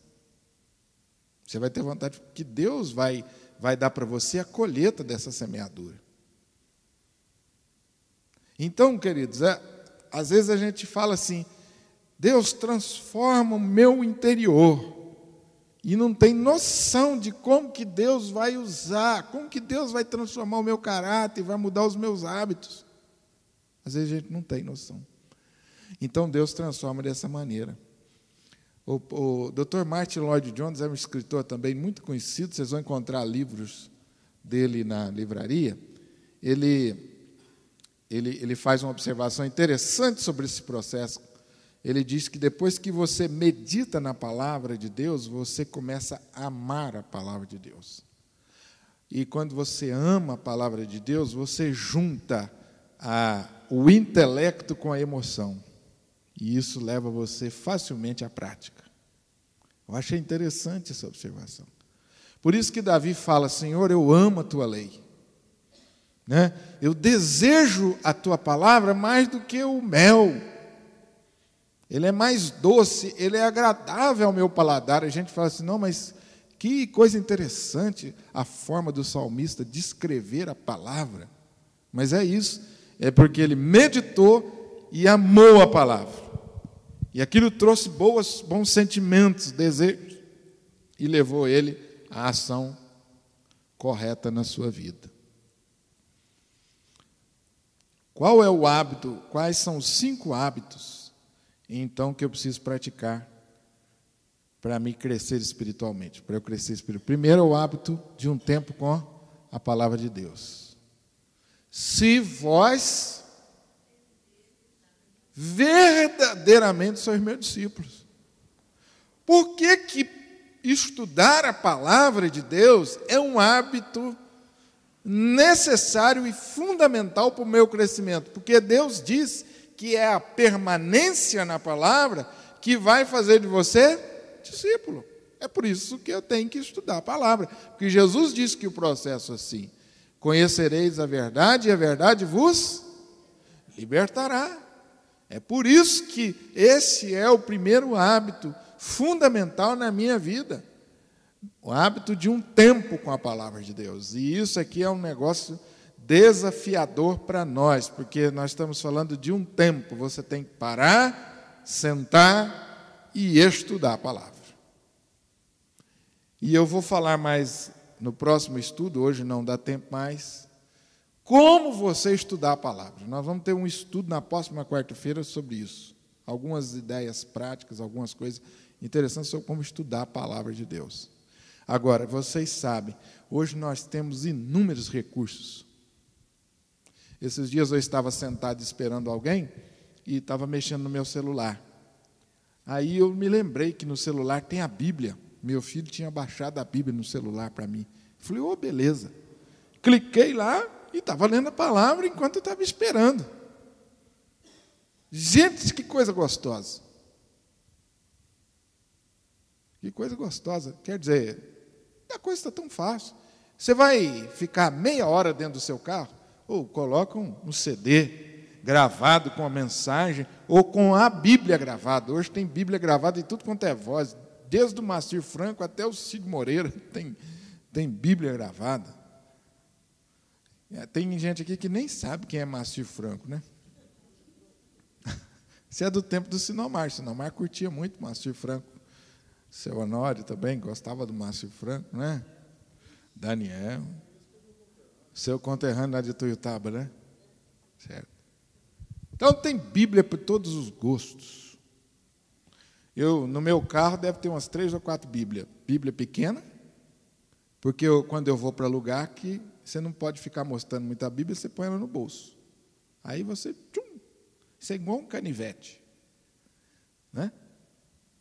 Você vai ter vontade, que Deus vai dar para você a colheita dessa semeadura. Então, queridos, às vezes a gente fala assim, Deus transforma o meu interior, e não tem noção de como que Deus vai usar, como que Deus vai transformar o meu caráter, vai mudar os meus hábitos. Às vezes a gente não tem noção. Então Deus transforma dessa maneira. O Dr. Martin Lloyd Jones é um escritor também muito conhecido, vocês vão encontrar livros dele na livraria. Ele faz uma observação interessante sobre esse processo. Ele diz que depois que você medita na palavra de Deus, você começa a amar a palavra de Deus. E quando você ama a palavra de Deus, você junta o intelecto com a emoção. E isso leva você facilmente à prática. Eu achei interessante essa observação. Por isso que Davi fala: Senhor, eu amo a tua lei. Né? Eu desejo a tua palavra mais do que o mel. Ele é mais doce, ele é agradável ao meu paladar. A gente fala assim: não, mas que coisa interessante a forma do salmista descrever a palavra. Mas é isso, é porque ele meditou e amou a palavra. E aquilo trouxe bons sentimentos, desejos, e levou ele à ação correta na sua vida. Qual é o hábito? Quais são os 5 hábitos, então, que eu preciso praticar para me crescer espiritualmente, para eu crescer espiritualmente? Primeiro, o hábito de um tempo com a palavra de Deus. Se vós verdadeiramente sois meus discípulos. Por que estudar a palavra de Deus é um hábito necessário e fundamental para o meu crescimento? Porque Deus diz que é a permanência na palavra que vai fazer de você discípulo. É por isso que eu tenho que estudar a palavra. Porque Jesus disse que o processo é assim: conhecereis a verdade e a verdade vos libertará. É por isso que esse é o primeiro hábito fundamental na minha vida. O hábito de um tempo com a palavra de Deus. E isso aqui é um negócio desafiador para nós, porque nós estamos falando de um tempo. Você tem que parar, sentar e estudar a palavra. E eu vou falar mais no próximo estudo, hoje não dá tempo mais, como você estudar a palavra. Nós vamos ter um estudo na próxima quarta-feira sobre isso. Algumas ideias práticas, algumas coisas interessantes sobre como estudar a palavra de Deus. Agora, vocês sabem, hoje nós temos inúmeros recursos. Esses dias eu estava sentado esperando alguém e estava mexendo no meu celular. Aí eu me lembrei que no celular tem a Bíblia. Meu filho tinha baixado a Bíblia no celular para mim. Falei: ô, beleza. Cliquei lá e estava lendo a palavra enquanto eu estava esperando. Gente, que coisa gostosa. Que coisa gostosa. Quer dizer, a coisa está tão fácil. Você vai ficar meia hora dentro do seu carro, ou coloca um CD gravado com a mensagem, ou com a Bíblia gravada. Hoje tem Bíblia gravada em tudo quanto é voz, desde o Moacir Franco até o Cid Moreira, tem Bíblia gravada. Tem gente aqui que nem sabe quem é Moacir Franco, né? Isso é do tempo do Sinomar. Sinomar curtia muito Moacir Franco. Seu Honório também gostava do Moacir Franco, né? Daniel. Seu conterrâneo lá de Tuiutaba, né? Certo. Então, tem Bíblia para todos os gostos. No meu carro, deve ter umas 3 ou 4 Bíblias. Bíblia pequena, porque quando eu vou para lugar que você não pode ficar mostrando muita Bíblia, você põe ela no bolso. Aí você, isso é igual um canivete. Né?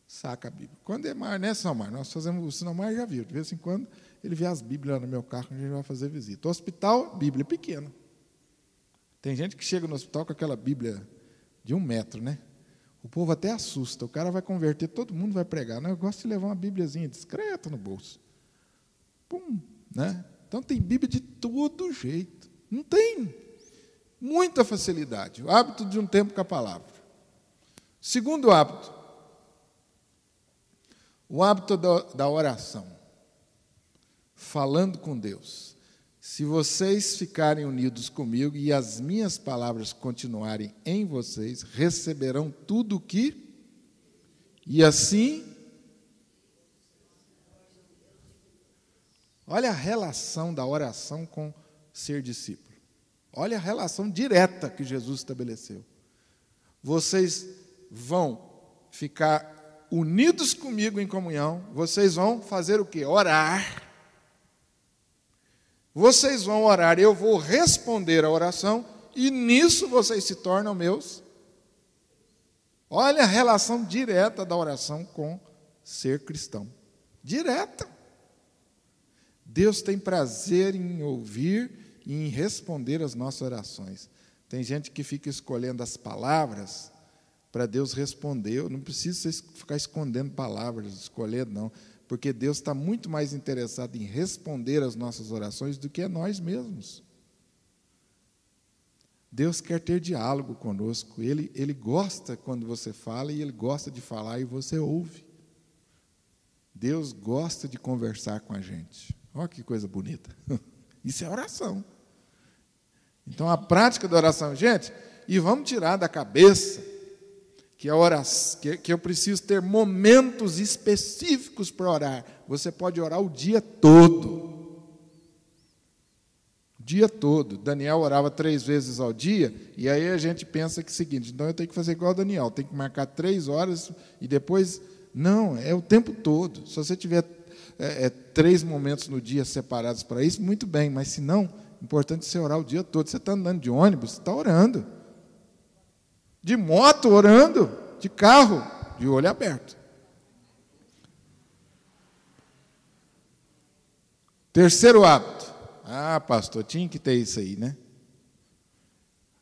Saca a Bíblia. Quando é maior, né, Sinomar? Nós fazemos, o Sinomar já viu, de vez em quando ele vê as Bíblias lá no meu carro, a gente vai fazer visita. O hospital, Bíblia pequena. Tem gente que chega no hospital com aquela Bíblia de 1 metro, né? O povo até assusta. O cara vai converter, todo mundo vai pregar. Não, eu gosto de levar uma Bíbliazinha discreta no bolso. Pum, né? Então, tem Bíblia de todo jeito. Não tem muita facilidade. O hábito de um tempo com a palavra. Segundo hábito, o hábito da oração. Falando com Deus. Se vocês ficarem unidos comigo e as minhas palavras continuarem em vocês, receberão tudo o que... E assim... Olha a relação da oração com ser discípulo. Olha a relação direta que Jesus estabeleceu. Vocês vão ficar unidos comigo em comunhão, vocês vão fazer o quê? Orar. Vocês vão orar, eu vou responder a oração, e nisso vocês se tornam meus. Olha a relação direta da oração com ser cristão. Direta. Deus tem prazer em ouvir e em responder as nossas orações. Tem gente que fica escolhendo as palavras para Deus responder. Não precisa ficar escondendo palavras, escolhendo, não. Porque Deus está muito mais interessado em responder às nossas orações do que a nós mesmos. Deus quer ter diálogo conosco. Ele gosta quando você fala e Ele gosta de falar e você ouve. Deus gosta de conversar com a gente. Olha que coisa bonita. Isso é oração. Então, a prática da oração, gente, e vamos tirar da cabeça que a oração, que eu preciso ter momentos específicos para orar. Você pode orar o dia todo. O dia todo. Daniel orava 3 vezes ao dia, e aí a gente pensa que é o seguinte, então eu tenho que fazer igual a Daniel, tenho que marcar 3 horas e depois... Não, é o tempo todo. Se você tiver 3 momentos no dia separados para isso, muito bem, mas se não, é importante você orar o dia todo. Você está andando de ônibus, você está orando. De moto, orando. De carro, de olho aberto. Terceiro hábito. Ah, pastor, tinha que ter isso aí, né?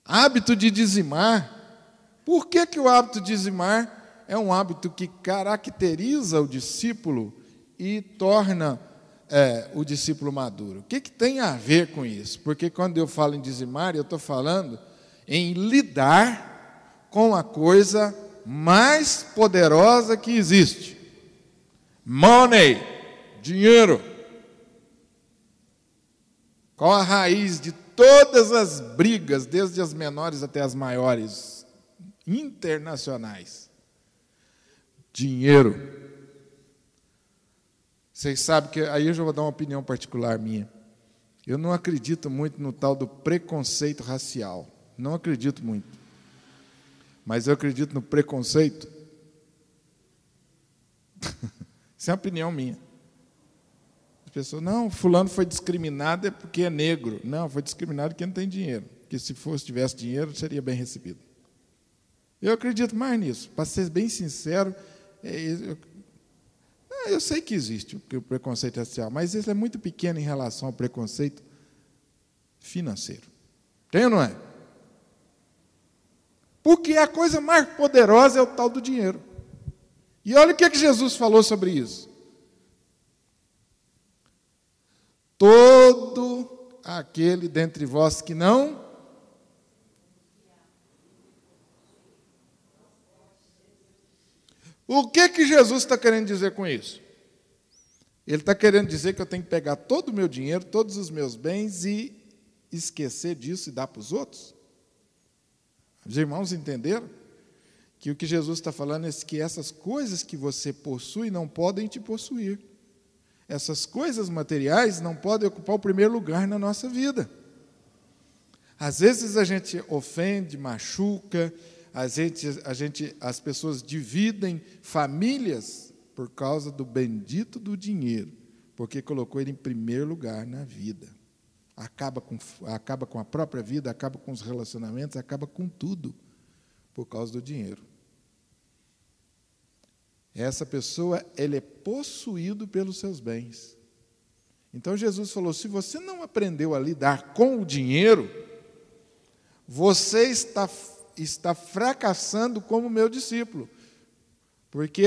Hábito de dizimar. Por que o hábito de dizimar é um hábito que caracteriza o discípulo e torna o discípulo maduro? O que tem a ver com isso? Porque quando eu falo em dizimar, eu estou falando em lidar com a coisa mais poderosa que existe. Money, dinheiro. Qual a raiz de todas as brigas, desde as menores até as maiores, internacionais? Dinheiro. Vocês sabem que, aí eu já vou dar uma opinião particular minha. Eu não acredito muito no tal do preconceito racial. Não acredito muito. Mas eu acredito no preconceito. Isso é uma opinião minha. As pessoas, não, fulano foi discriminado é porque é negro. Não, foi discriminado porque não tem dinheiro. Porque se tivesse dinheiro, seria bem recebido. Eu acredito mais nisso. Para ser bem sincero, eu sei que existe o preconceito racial, mas isso é muito pequeno em relação ao preconceito financeiro. Tem ou não é? Porque a coisa mais poderosa é o tal do dinheiro. E olha o que Jesus falou sobre isso. Todo aquele dentre vós que não... O que Jesus está querendo dizer com isso? Ele está querendo dizer que eu tenho que pegar todo o meu dinheiro, todos os meus bens e esquecer disso e dar para os outros? Os irmãos entenderam? Que o que Jesus está falando é que essas coisas que você possui não podem te possuir. Essas coisas materiais não podem ocupar o primeiro lugar na nossa vida. Às vezes a gente ofende, machuca, as pessoas dividem famílias por causa do bendito do dinheiro, porque colocou ele em primeiro lugar na vida. Acaba com a própria vida, acaba com os relacionamentos, acaba com tudo, por causa do dinheiro. Essa pessoa, ele é possuído pelos seus bens. Então Jesus falou, se você não aprendeu a lidar com o dinheiro, você está fracassando como meu discípulo, porque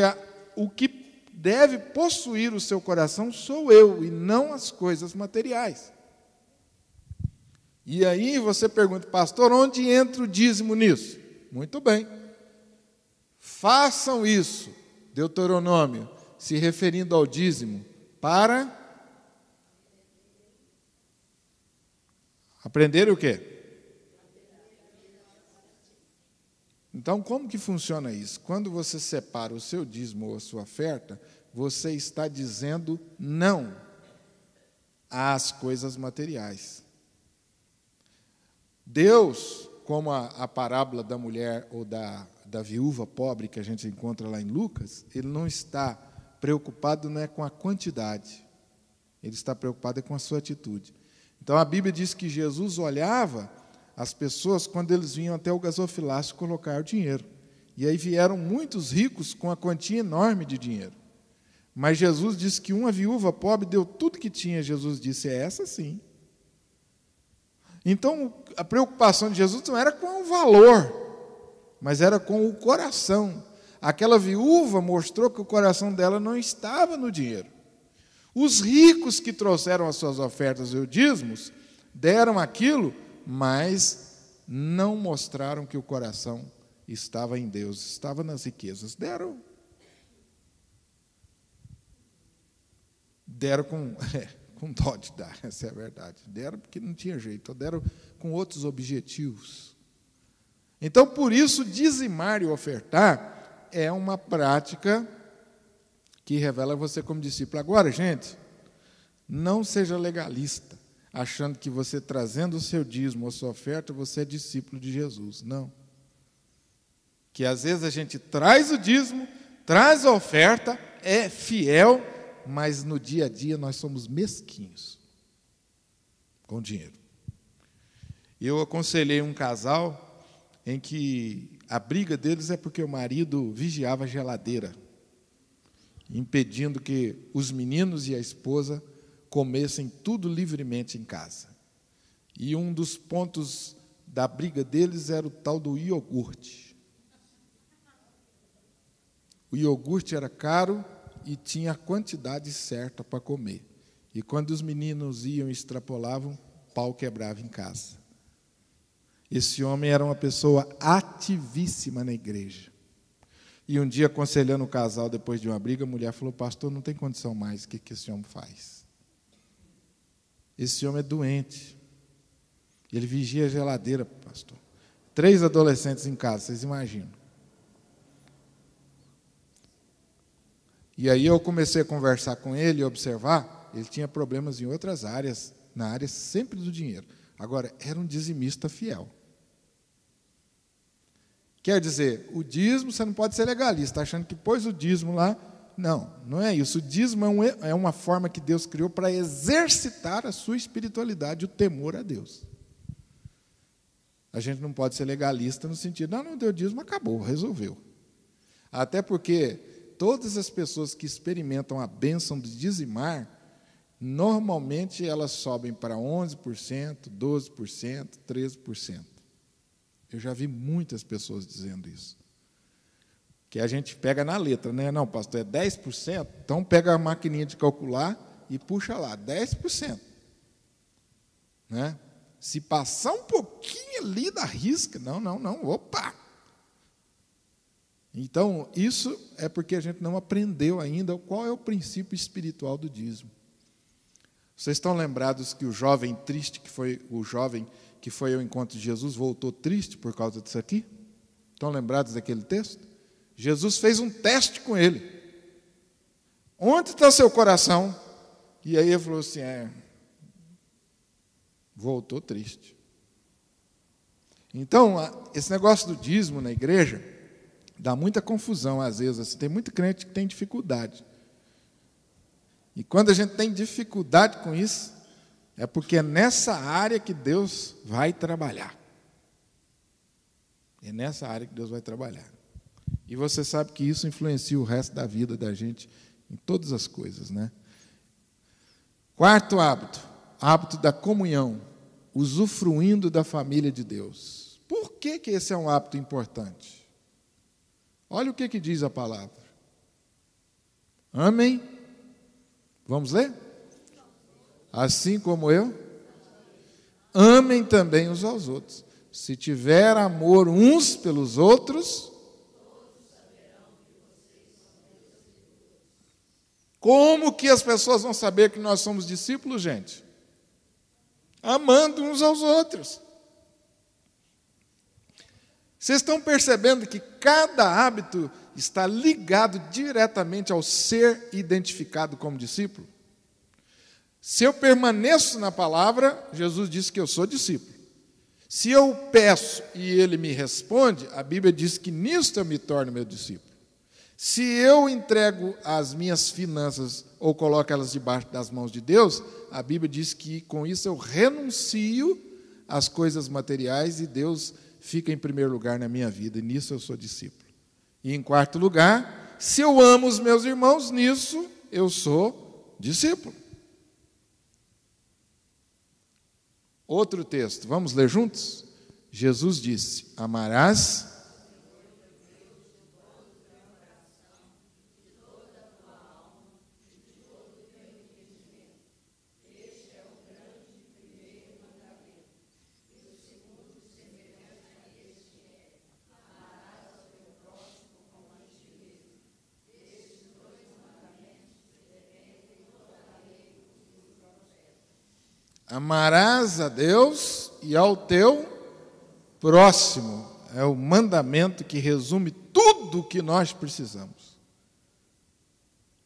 o que deve possuir o seu coração sou eu, e não as coisas materiais. E aí você pergunta, pastor, onde entra o dízimo nisso? Muito bem, façam isso, Deuteronômio, se referindo ao dízimo, para aprender o quê? Então, como que funciona isso? Quando você separa o seu dízimo ou a sua oferta, você está dizendo não às coisas materiais. Deus, como a parábola da mulher ou da viúva pobre que a gente encontra lá em Lucas, ele não está preocupado não é com a quantidade, ele está preocupado com a sua atitude. Então, a Bíblia diz que Jesus olhava as pessoas quando eles vinham até o gasofilácio colocar o dinheiro. E aí vieram muitos ricos com a quantia enorme de dinheiro. Mas Jesus disse que uma viúva pobre deu tudo que tinha. Jesus disse, é essa sim. Então, a preocupação de Jesus não era com o valor, mas era com o coração. Aquela viúva mostrou que o coração dela não estava no dinheiro. Os ricos que trouxeram as suas ofertas e os dízimos deram aquilo, mas não mostraram que o coração estava em Deus, estava nas riquezas. Deram com dó de dar, essa é a verdade. Deram porque não tinha jeito, deram com outros objetivos. Então, por isso, dizimar e ofertar é uma prática que revela você como discípulo. Agora, gente, não seja legalista, achando que você trazendo o seu dízimo ou a sua oferta, você é discípulo de Jesus. Não. Que às vezes a gente traz o dízimo, traz a oferta, é fiel, mas no dia a dia nós somos mesquinhos com dinheiro. Eu aconselhei um casal em que a briga deles é porque o marido vigiava a geladeira, impedindo que os meninos e a esposa comessem tudo livremente em casa. E um dos pontos da briga deles era o tal do iogurte. O iogurte era caro e tinha a quantidade certa para comer. E quando os meninos iam e extrapolavam, o pau quebrava em casa. Esse homem era uma pessoa ativíssima na igreja. E um dia, aconselhando o casal, depois de uma briga, a mulher falou: pastor, não tem condição mais, o que esse homem faz? Esse homem é doente. Ele vigia a geladeira, pastor. 3 adolescentes em casa, vocês imaginam. E aí eu comecei a conversar com ele e observar, ele tinha problemas em outras áreas, na área sempre do dinheiro. Agora, era um dizimista fiel. Quer dizer, o dízimo, você não pode ser legalista, achando que pôs o dízimo lá. Não, não é isso. O dízimo é uma forma que Deus criou para exercitar a sua espiritualidade, o temor a Deus. A gente não pode ser legalista no sentido, não deu dízimo, acabou, resolveu. Até porque todas as pessoas que experimentam a bênção de dizimar, normalmente elas sobem para 11%, 12%, 13%. Eu já vi muitas pessoas dizendo isso. Que a gente pega na letra, né? Não, pastor, é 10%, então pega a maquininha de calcular e puxa lá, 10%. Né? Se passar um pouquinho ali da risca, não, opa! Então, isso é porque a gente não aprendeu ainda qual é o princípio espiritual do dízimo. Vocês estão lembrados que o jovem triste, que foi ao encontro de Jesus, voltou triste por causa disso aqui? Estão lembrados daquele texto? Jesus fez um teste com ele. Onde está seu coração? E aí ele falou assim, voltou triste. Então, esse negócio do dízimo na igreja dá muita confusão às vezes. Assim, tem muito crente que tem dificuldade. E quando a gente tem dificuldade com isso, é porque é nessa área que Deus vai trabalhar. É nessa área que Deus vai trabalhar. E você sabe que isso influencia o resto da vida da gente em todas as coisas, né? 4º hábito da comunhão, usufruindo da família de Deus. Por que esse é um hábito importante? Olha o que diz a palavra. Amém? Vamos ler? Assim como eu, amem também uns aos outros. Se tiver amor uns pelos outros, como que as pessoas vão saber que nós somos discípulos, gente? Amando uns aos outros. Vocês estão percebendo que cada hábito está ligado diretamente ao ser identificado como discípulo? Se eu permaneço na palavra, Jesus disse que eu sou discípulo. Se eu peço e ele me responde, a Bíblia diz que nisto eu me torno meu discípulo. Se eu entrego as minhas finanças ou coloco elas debaixo das mãos de Deus, a Bíblia diz que com isso eu renuncio às coisas materiais e Deus fica em primeiro lugar na minha vida, e nisso eu sou discípulo. E em 4º lugar, se eu amo os meus irmãos, nisso eu sou discípulo. Outro texto, vamos ler juntos? Jesus disse: amarás Amarás a Deus e ao teu próximo. É o mandamento que resume tudo o que nós precisamos.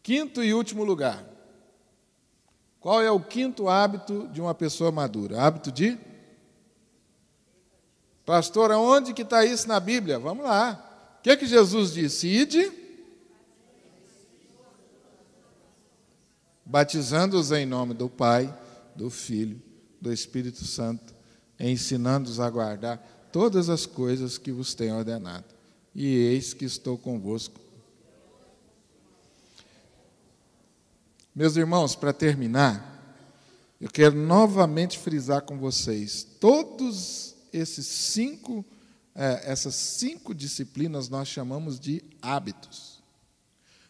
Quinto e último lugar. Qual é o quinto hábito de uma pessoa madura? Hábito de? Pastor, aonde que está isso na Bíblia? Vamos lá. O que é que Jesus disse? Ide, batizando-os em nome do Pai, do Filho, do Espírito Santo, ensinando-os a guardar todas as coisas que vos tenho ordenado. E eis que estou convosco. Meus irmãos, para terminar, eu quero novamente frisar com vocês, essas cinco disciplinas nós chamamos de hábitos,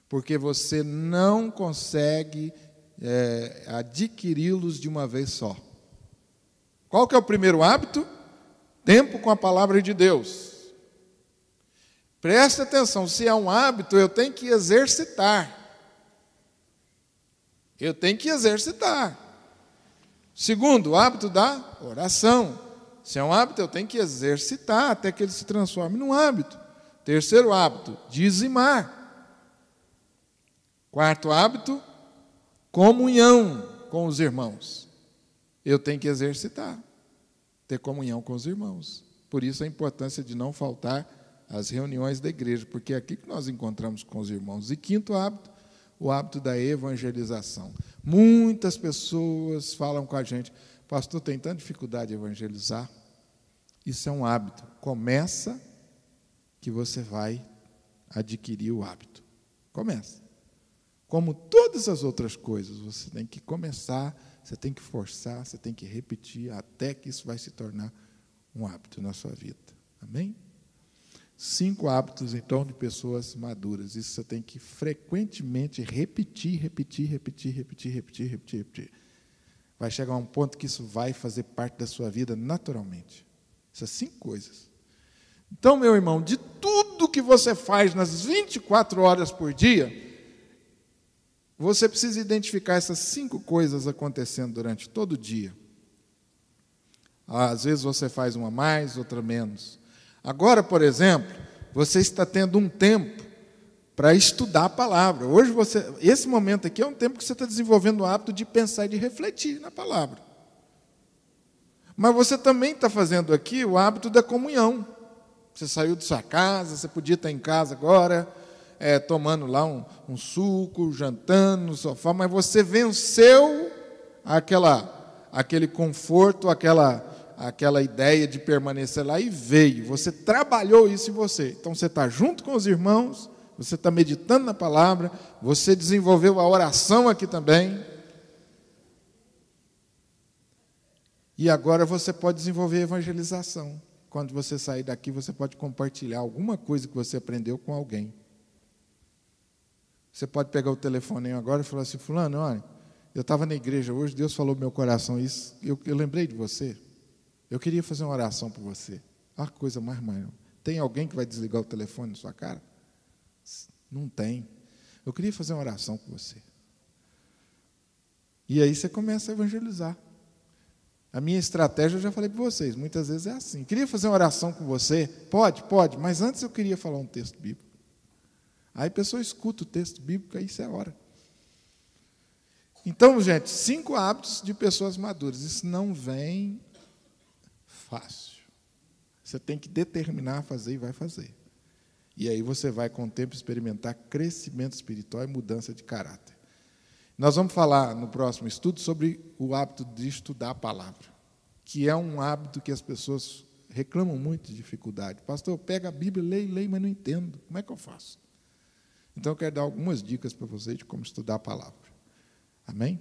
porque você não consegue adquiri-los de uma vez só. Qual que é o primeiro hábito? Tempo com a palavra de Deus. Preste atenção, se é um hábito, eu tenho que exercitar. Eu tenho que exercitar. Segundo, o hábito da oração. Se é um hábito, eu tenho que exercitar até que ele se transforme num hábito. Terceiro hábito, dizimar. Quarto hábito, comunhão com os irmãos. Eu tenho que exercitar, ter comunhão com os irmãos. Por isso a importância de não faltar às reuniões da igreja, porque é aqui que nós encontramos com os irmãos. E quinto hábito, o hábito da evangelização. Muitas pessoas falam com a gente: pastor, tem tanta dificuldade de evangelizar. Isso é um hábito. Começa que você vai adquirir o hábito. Começa. Como todas as outras coisas, você tem que começar, você tem que forçar, você tem que repetir, até que isso vai se tornar um hábito na sua vida. Amém? 5 hábitos, então, de pessoas maduras. Isso você tem que frequentemente repetir. Vai chegar a um ponto que isso vai fazer parte da sua vida naturalmente. Essas 5 coisas. Então, meu irmão, de tudo que você faz nas 24 horas por dia, você precisa identificar essas 5 coisas acontecendo durante todo o dia. Às vezes você faz uma mais, outra menos. Agora, por exemplo, você está tendo um tempo para estudar a palavra. Hoje, esse momento aqui é um tempo que você está desenvolvendo o hábito de pensar e de refletir na palavra. Mas você também está fazendo aqui o hábito da comunhão. Você saiu de sua casa, você podia estar em casa agora, tomando lá um suco, jantando no sofá, mas você venceu aquele conforto, aquela ideia de permanecer lá e veio. Você trabalhou isso em você. Então, você está junto com os irmãos, você está meditando na palavra, você desenvolveu a oração aqui também. E agora você pode desenvolver a evangelização. Quando você sair daqui, você pode compartilhar alguma coisa que você aprendeu com alguém. Você pode pegar o telefone agora e falar assim: fulano, olha, eu estava na igreja hoje, Deus falou no meu coração isso, eu lembrei de você. Eu queria fazer uma oração por você. Ah, coisa mais maior. Tem alguém que vai desligar o telefone na sua cara? Não tem. Eu queria fazer uma oração por você. E aí você começa a evangelizar. A minha estratégia, eu já falei para vocês, muitas vezes é assim. Queria fazer uma oração com você? Pode, mas antes eu queria falar um texto bíblico. Aí a pessoa escuta o texto bíblico, aí isso é a hora. Então, gente, 5 hábitos de pessoas maduras. Isso não vem fácil. Você tem que determinar a fazer e vai fazer. E aí você vai, com o tempo, experimentar crescimento espiritual e mudança de caráter. Nós vamos falar no próximo estudo sobre o hábito de estudar a palavra, que é um hábito que as pessoas reclamam muito de dificuldade. Pastor, pega a Bíblia, leio, mas não entendo. Como é que eu faço? Então, eu quero dar algumas dicas para vocês de como estudar a palavra. Amém?